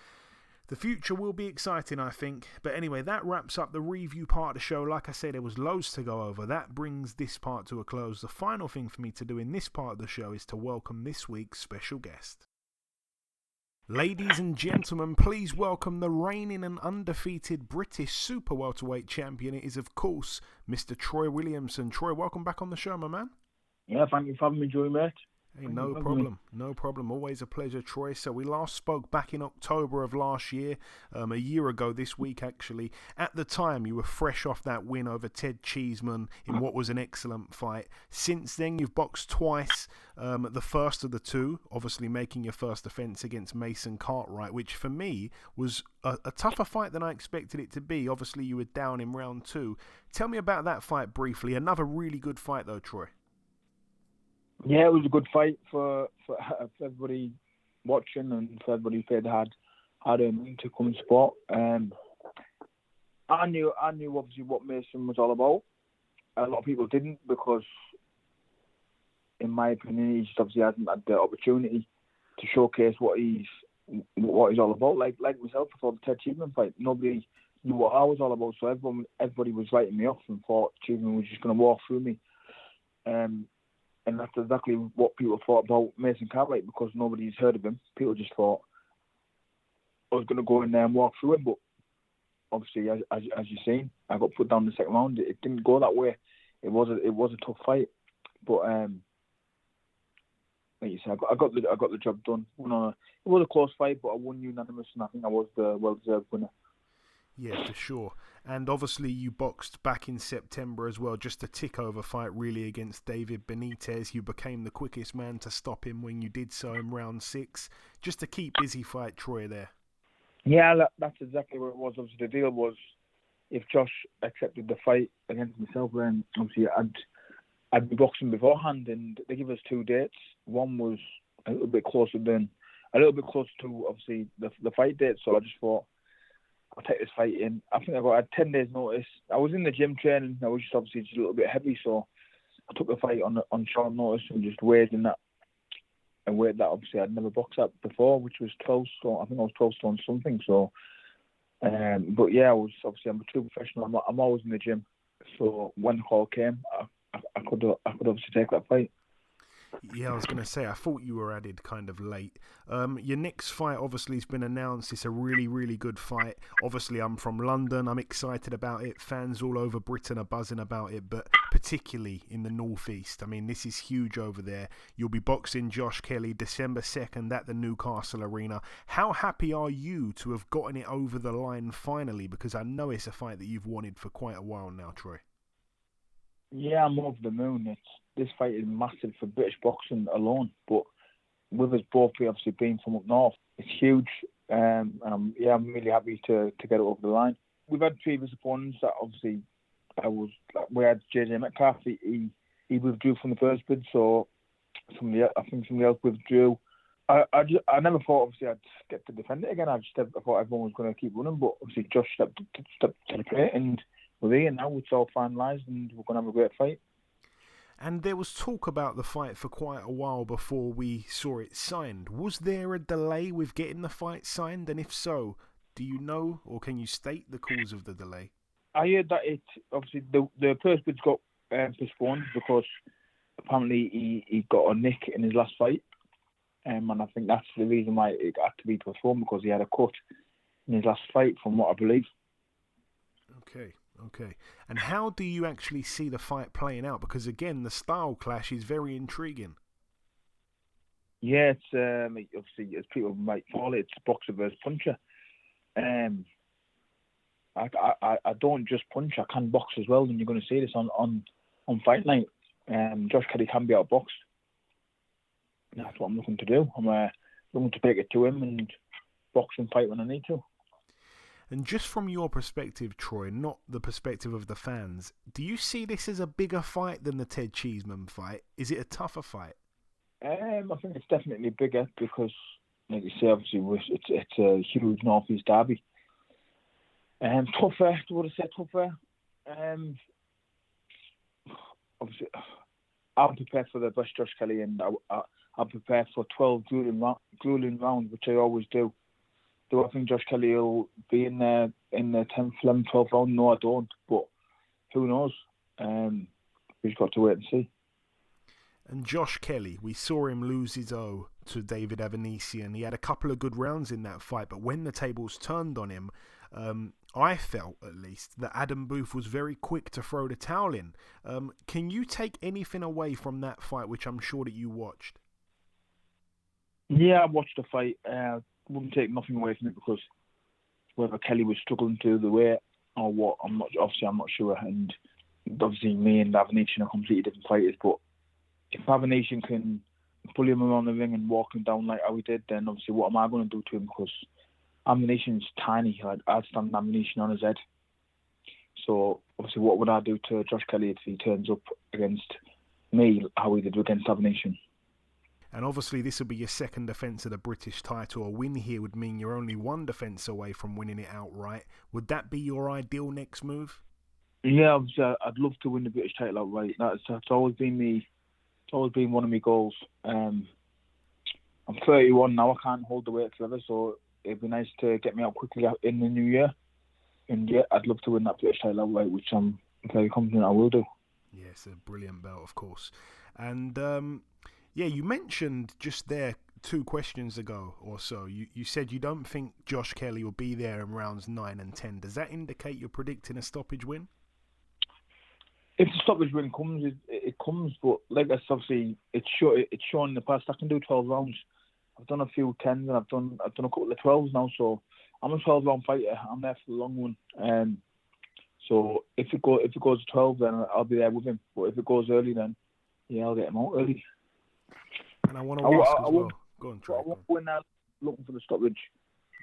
the future will be exciting, I think. But anyway, that wraps up the review part of the show. Like I said, there was loads to go over. That brings this part to a close. The final thing for me to do in this part of the show is to welcome this week's special guest. Ladies and gentlemen, please welcome the reigning and undefeated British Super-Welterweight champion. It is, of course, Mr. Troy Williamson. Troy, welcome back on the show, my man. Yeah, thank you for having me, Joey, mate. Hey, no problem. Always a pleasure, Troy. So we last spoke back in October of last year, a year ago this week, actually. At the time, you were fresh off that win over Ted Cheeseman in what was an excellent fight. Since then, you've boxed twice, the first of the two, obviously making your first offence against Mason Cartwright, which for me was a tougher fight than I expected it to be. Obviously, you were down in round 2. Tell me about that fight briefly. Another really good fight, though, Troy. Yeah, it was a good fight for everybody watching and for everybody who paid had to come and support. I knew obviously what Mason was all about. A lot of people didn't, because in my opinion, he just obviously hasn't had the opportunity to showcase what he's all about. Like myself, before the Ted Cheeseman fight, nobody knew what I was all about, so everybody was writing me off and thought Cheeseman was just going to walk through me. And that's exactly what people thought about Mason Cartwright, because nobody's heard of him. People just thought I was going to go in there and walk through him. But obviously, as you've seen, I got put down in the second round. It didn't go that way. It was a tough fight. But like you said, I got the job done. It was a close fight, but I won unanimous, and I think I was the well-deserved winner. Yeah, for sure. And obviously you boxed back in September as well, just a tick-over fight really against David Benitez. You became the quickest man to stop him when you did so in round 6. Just a keep busy fight, Troy, there. Yeah, that's exactly what it was. Obviously the deal was, if Josh accepted the fight against myself, then obviously I'd be boxing beforehand, and they give us 2 dates. One was a little bit closer to obviously the fight date, so I just thought, I'll take this fight in. I think I had 10 days notice. I was in the gym training. I was just obviously just a little bit heavy, so I took the fight on short notice and just weighed in that. A weight that obviously I'd never boxed at before, which was 12 stone. I think I was 12 stone something. So, but yeah, I'm a true professional. I'm always in the gym So when the call came, I could obviously take that fight. Yeah, I was going to say, I thought you were added kind of late. Your next fight obviously has been announced. It's a really, really good fight. Obviously, I'm from London. I'm excited about it. Fans all over Britain are buzzing about it, but particularly in the Northeast. I mean, this is huge over there. You'll be boxing Josh Kelly December 2nd at the Newcastle Arena. How happy are you to have gotten it over the line finally? Because I know it's a fight that you've wanted for quite a while now, Troy. Yeah, I'm over the moon. This fight is massive for British boxing alone, but with us both obviously being from up north, it's huge. I'm really happy to get it over the line. We've had previous opponents that obviously we had JJ Metcalf. He withdrew from the first bid, so I think somebody else withdrew. I never thought obviously I'd get to defend it again. I thought everyone was going to keep running, but obviously Josh stepped to the plate, and we're here now. It's all finalised, and we're going to have a great fight. And there was talk about the fight for quite a while before we saw it signed. Was there a delay with getting the fight signed? And if so, do you know or can you state the cause of the delay? I heard that the first bid's got postponed because apparently he got a nick in his last fight. And I think that's the reason why it had to be postponed, because he had a cut in his last fight, from what I believe. Okay. And how do you actually see the fight playing out? Because again, the style clash is very intriguing. Yeah, it's obviously, as people might call it, it's boxer versus puncher. I don't just punch; I can box as well. And you're going to see this on fight night. Josh Kelly can be outboxed. That's what I'm looking to do. I'm looking to take it to him and box and fight when I need to. And just from your perspective, Troy, not the perspective of the fans, do you see this as a bigger fight than the Ted Cheeseman fight? Is it a tougher fight? I think it's definitely bigger because, like you say, obviously it's a huge Northeast derby. Tougher, would I say tougher? Obviously, I'm prepared for the best Josh Kelly, and I'm prepared for 12 grueling rounds, which I always do. Do I think Josh Kelly will be in the 10th, 11th, 12th round? No, I don't. But who knows? We've got to wait and see. And Josh Kelly, we saw him lose his O to David Avanesian. He had a couple of good rounds in that fight, but when the tables turned on him, I felt, at least, that Adam Booth was very quick to throw the towel in. Can you take anything away from that fight, which I'm sure that you watched? Yeah, I watched the fight. Wouldn't take nothing away from it, because whether Kelly was struggling to the weight or what, I'm not sure. And obviously, me and Avanesian are completely different fighters. But if Avanesian can pull him around the ring and walk him down like how he did, then obviously, what am I going to do to him? Because Avanesian's tiny. I'd stand Avanesian on his head. So obviously, what would I do to Josh Kelly if he turns up against me how he did against Avanesian? And obviously this will be your second defence of the British title. A win here would mean you're only one defence away from winning it outright. Would that be your ideal next move? Yeah, obviously I'd love to win the British title outright. That's always been one of my goals. I'm 31 now. I can't hold the weight forever, so it'd be nice to get me out quickly in the new year. And yeah, I'd love to win that British title outright, which I'm very confident I will do. Yeah, it's a brilliant belt, of course. And yeah, you mentioned just there 2 questions ago or so. You said you don't think Josh Kelly will be there in rounds 9 and 10. Does that indicate you're predicting a stoppage win? If the stoppage win comes, it comes. But like that's obviously it's shown in the past. I can do 12 rounds. I've done a few 10s and I've done a couple of 12s now. So I'm a 12-round fighter. I'm there for the long one. So if it goes to 12, then I'll be there with him. But if it goes early, then yeah, I'll get him out early. And I want to ask as well. Go on, Troy. I won't go in there looking for the stoppage.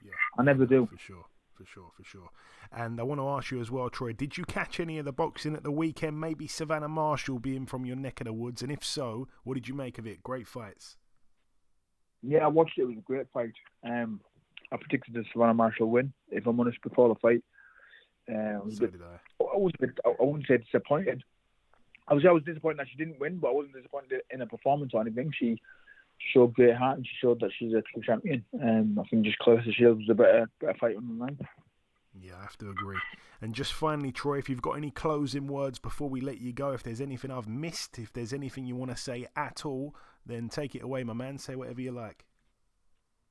Yeah, I never do. For sure. And I want to ask you as well, Troy, did you catch any of the boxing at the weekend? Maybe Savannah Marshall being from your neck of the woods, and if so, what did you make of it? Great fights. Yeah, I watched it. It was a great fight. I predicted the Savannah Marshall win, if I'm honest, before the fight. So did I. I wouldn't say disappointed. I was disappointed that she didn't win, but I wasn't disappointed in her performance or anything. She showed great heart and she showed that she's a true champion. I think just Clarissa Shields was a better fight on the line. Yeah, I have to agree. And just finally, Troy, if you've got any closing words before we let you go, if there's anything I've missed, if there's anything you want to say at all, then take it away, my man. Say whatever you like.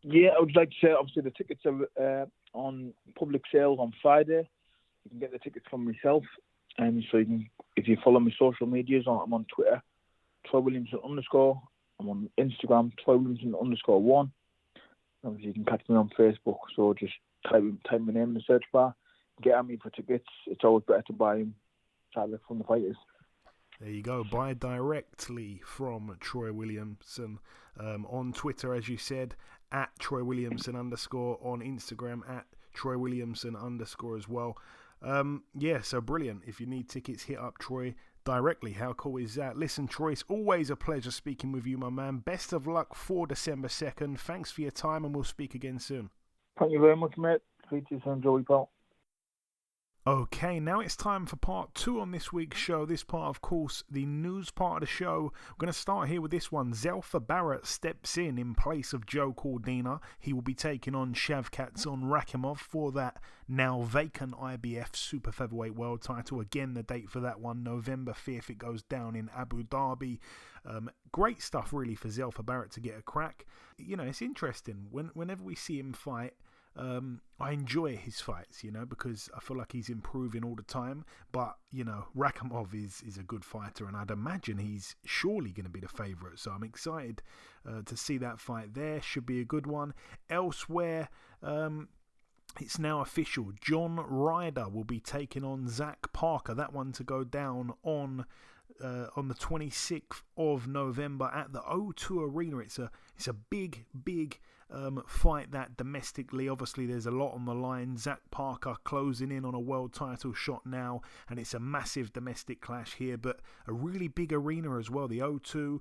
Yeah, I would like to say, obviously, the tickets are on public sale on Friday. You can get the tickets from myself. And so you can, if you follow my social medias, I'm on Twitter, Troy Williamson _. I'm on Instagram, Troy Williamson _1. Obviously, you can catch me on Facebook. So just type my name in the search bar. Get at me for tickets. It's always better to buy them direct from the fighters. There you go. Buy directly from Troy Williamson on Twitter, as you said, at Troy Williamson _ on Instagram at Troy Williamson _ as well. Yeah, so brilliant. If you need tickets, hit up Troy directly. How cool is that? Listen, Troy, it's always a pleasure speaking with you, my man. Best of luck for December 2nd. Thanks for your time, and we'll speak again soon. Thank you very much, mate. Speak to you soon, Joey Paul. Okay, now it's time for part 2 on this week's show. This part, of course, the news part of the show. We're going to start here with this one. Zelfa Barrett steps in place of Joe Cordina. He will be taking on Shavkat Rakhimov for that now vacant IBF Super Featherweight World title. Again, the date for that one, November 5th. It goes down in Abu Dhabi. Great stuff, really, for Zelfa Barrett to get a crack. You know, it's interesting. Whenever we see him fight, I enjoy his fights, you know, because I feel like he's improving all the time. But, you know, Rakhimov is a good fighter, and I'd imagine he's surely going to be the favourite. So I'm excited to see that fight there. Should be a good one. Elsewhere, it's now official. John Ryder will be taking on Zach Parker. That one to go down on the 26th of November at the O2 Arena. It's a big fight that domestically. Obviously, there's a lot on the line. Zach Parker closing in on a world title shot now, and it's a massive domestic clash here, but a really big arena as well, the O2.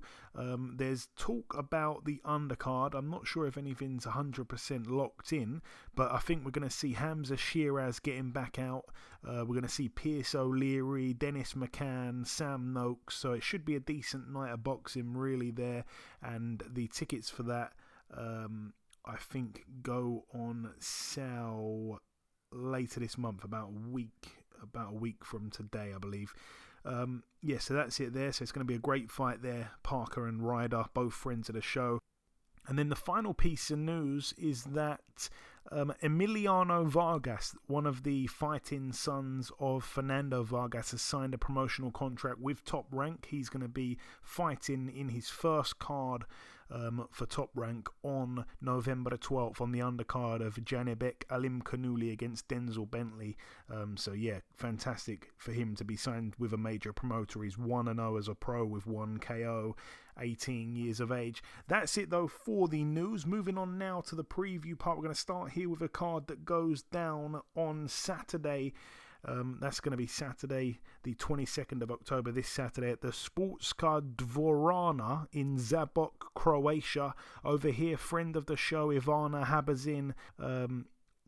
There's talk about the undercard. I'm not sure if anything's 100% locked in, but I think we're going to see Hamza Shiraz getting back out. We're going to see Pierce O'Leary, Dennis McCann, Sam Noakes, so it should be a decent night of boxing really there, and the tickets for that I think go on sale later this month, about a week from today, I believe. Yeah, so that's it there. So it's going to be a great fight there. Parker and Ryder, both friends of the show. And then the final piece of news is that Emiliano Vargas, one of the fighting sons of Fernando Vargas, has signed a promotional contract with Top Rank. He's going to be fighting in his first card for Top Rank on November the 12th on the undercard of Janibek Alim Kanuli against Denzel Bentley. So yeah, fantastic for him to be signed with a major promoter. He's 1-0 as a pro with 1 KO, 18 years of age. That's it though for the news. Moving on now to the preview part. We're going to start here with a card that goes down on Saturday. That's going to be Saturday, the 22nd of October, this Saturday at the Sportska Dvorana in Zabok, Croatia. Over here, friend of the show, Ivana Habazin,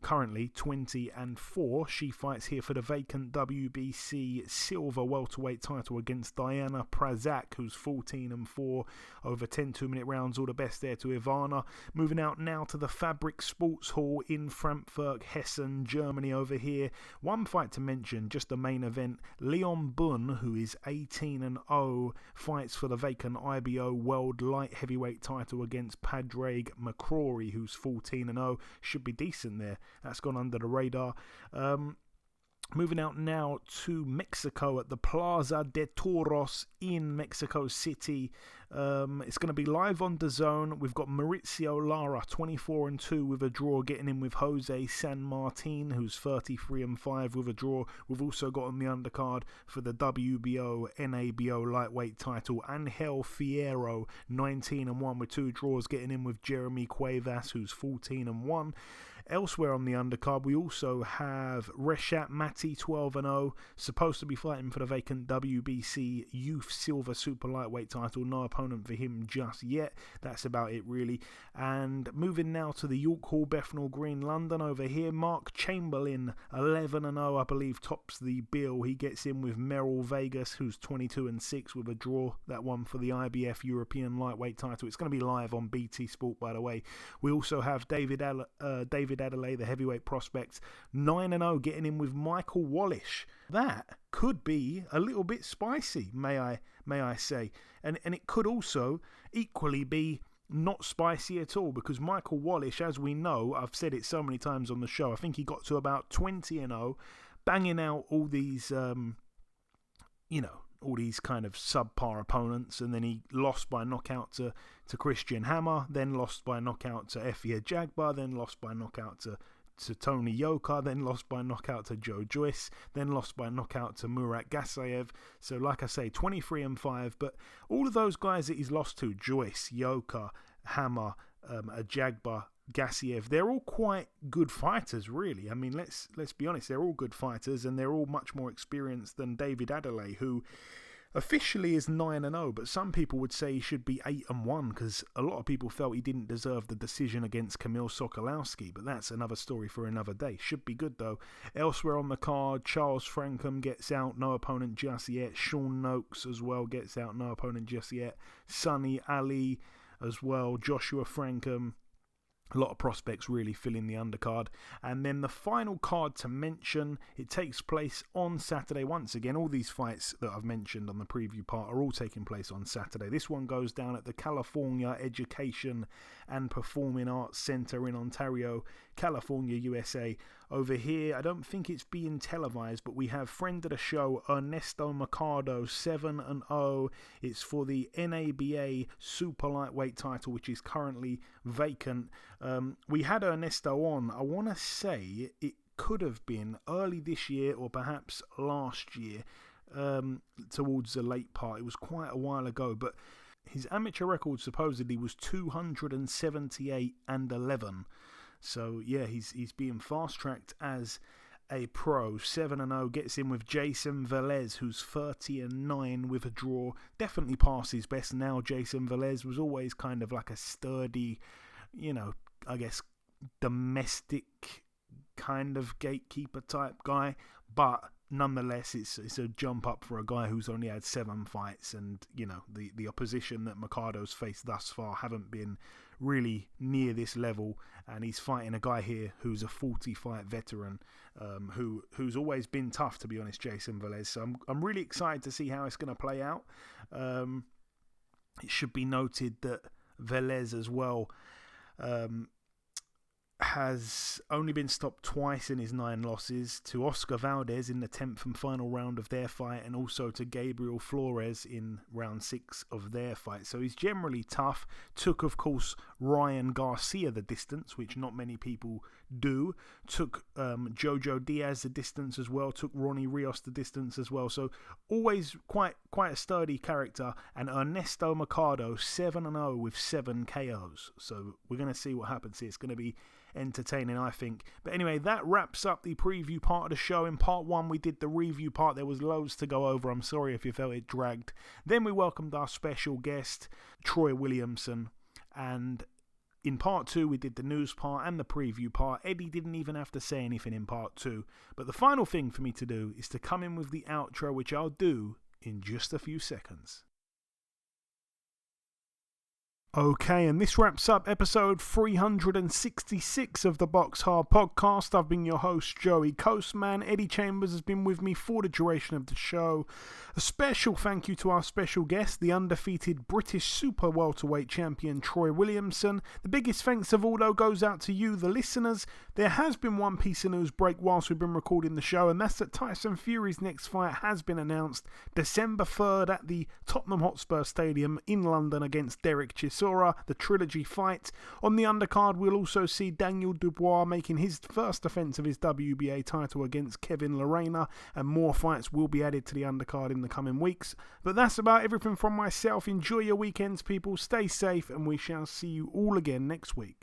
currently 20-4. She fights here for the vacant WBC silver welterweight title against Diana Prazak, who's 14-4 over 10 2-minute rounds. All the best there to Ivana. Moving out now to the Fabric Sports Hall in Frankfurt, Hessen, Germany. Over here, one fight to mention, just the main event. Leon Bun, who is 18-0, fights for the vacant IBO World Light Heavyweight title against Padraig McCrory, who's 14-0. Should be decent there. That's gone under the radar. Moving out now to Mexico at the Plaza de Toros in Mexico City. It's going to be live on DAZN. We've got Mauricio Lara, 24-2 with a draw, getting in with Jose San Martin, who's 33-5 with a draw. We've also got on the undercard for the WBO, NABO lightweight title, Angel Fierro, 19-1 with 2 draws, getting in with Jeremy Cuevas, who's 14-1. Elsewhere on the undercard, we also have Reshat Mati, 12-0, supposed to be fighting for the vacant WBC Youth Silver Super Lightweight title. No opponent for him just yet. That's about it, really. And moving now to the York Hall, Bethnal Green, London. Over here, Mark Chamberlain, 11-0, I believe, tops the bill. He gets in with Merrill Vegas, who's 22-6 with a draw. That one for the IBF European Lightweight title. It's going to be live on BT Sport, by the way. We also have David David Adelaide, the heavyweight prospect. 9-0, getting in with Michael Wallish. That could be a little bit spicy, may I say. And it could also equally be not spicy at all, because Michael Wallish, as we know, I've said it so many times on the show, I think he got to about 20-0, banging out all these, all these kind of subpar opponents, and then he lost by knockout to Christian Hammer, then lost by knockout to Efia Jagbar, then lost by knockout to Tony Yoka, then lost by knockout to Joe Joyce, then lost by knockout to Murat Gasayev. So like I say, 23-5, but all of those guys that he's lost to, Joyce, Yoka, Hammer, Jagbar, Gassiev, they're all quite good fighters, really. I mean, let's be honest, they're all good fighters, and they're all much more experienced than David Adelaide, who officially is 9-0, but some people would say he should be 8-1, because a lot of people felt he didn't deserve the decision against Kamil Sokolowski, but that's another story for another day. Should be good, though. Elsewhere on the card, Charles Frankham gets out, no opponent just yet. Sean Noakes as well gets out, no opponent just yet. Sonny Ali as well, Joshua Frankham. A lot of prospects really filling the undercard. And then the final card to mention, it takes place on Saturday. Once again, all these fights that I've mentioned on the preview part are all taking place on Saturday. This one goes down at the California Education and Performing Arts Center in Ontario, California, USA. Over here, I don't think it's being televised, but we have friend of the show, Ernesto Mercado, 7-0. It's for the NABA Super Lightweight title, which is currently vacant. We had Ernesto on, I want to say it could have been early this year or perhaps last year, towards the late part. It was quite a while ago, but his amateur record supposedly was 278-11. So yeah, he's being fast-tracked as a pro. 7-0, gets in with Jason Velez, who's 30-9 with a draw. Definitely past his best now. Jason Velez was always kind of like a sturdy, I guess, domestic kind of gatekeeper type guy, but nonetheless it's a jump up for a guy who's only had 7 fights, and the opposition that Mercado's faced thus far haven't been really near this level, and he's fighting a guy here who's a 40-fight veteran, who's always been tough, to be honest, Jason Velez. So I'm really excited to see how it's going to play out. It should be noted that Velez as well has only been stopped twice in his 9 losses, to Oscar Valdez in the 10th and final round of their fight, and also to Gabriel Flores in round 6 of their fight. So he's generally tough. Took, of course, Ryan Garcia the distance, which not many people do. Took Jojo Diaz the distance as well. Took Ronnie Rios the distance as well. So always quite a sturdy character. And Ernesto Mercado, 7-0 with 7 KOs. So we're going to see what happens here. It's going to be entertaining, I think. But anyway, that wraps up the preview part of the show. In part 1 we did the review part. There was loads to go over. I'm sorry if you felt it dragged. Then we welcomed our special guest, Troy Williamson, and in part 2 we did the news part and the preview part. Eddie didn't even have to say anything in part 2, but the final thing for me to do is to come in with the outro, which I'll do in just a few seconds. Okay, and this wraps up episode 366 of the BoxHard Podcast. I've been your host, Joey Coastman. Eddie Chambers has been with me for the duration of the show. A special thank you to our special guest, the undefeated British Super-Welterweight champion, Troy Williamson. The biggest thanks of all, though, goes out to you, the listeners. There has been one piece of news break whilst we've been recording the show, and that's that Tyson Fury's next fight has been announced December 3rd at the Tottenham Hotspur Stadium in London against Derek Chisora, the trilogy fight. On the undercard, we'll also see Daniel Dubois making his first defence of his WBA title against Kevin Lerena, and more fights will be added to the undercard in the coming weeks. But that's about everything from myself. Enjoy your weekends, people. Stay safe, and we shall see you all again next week.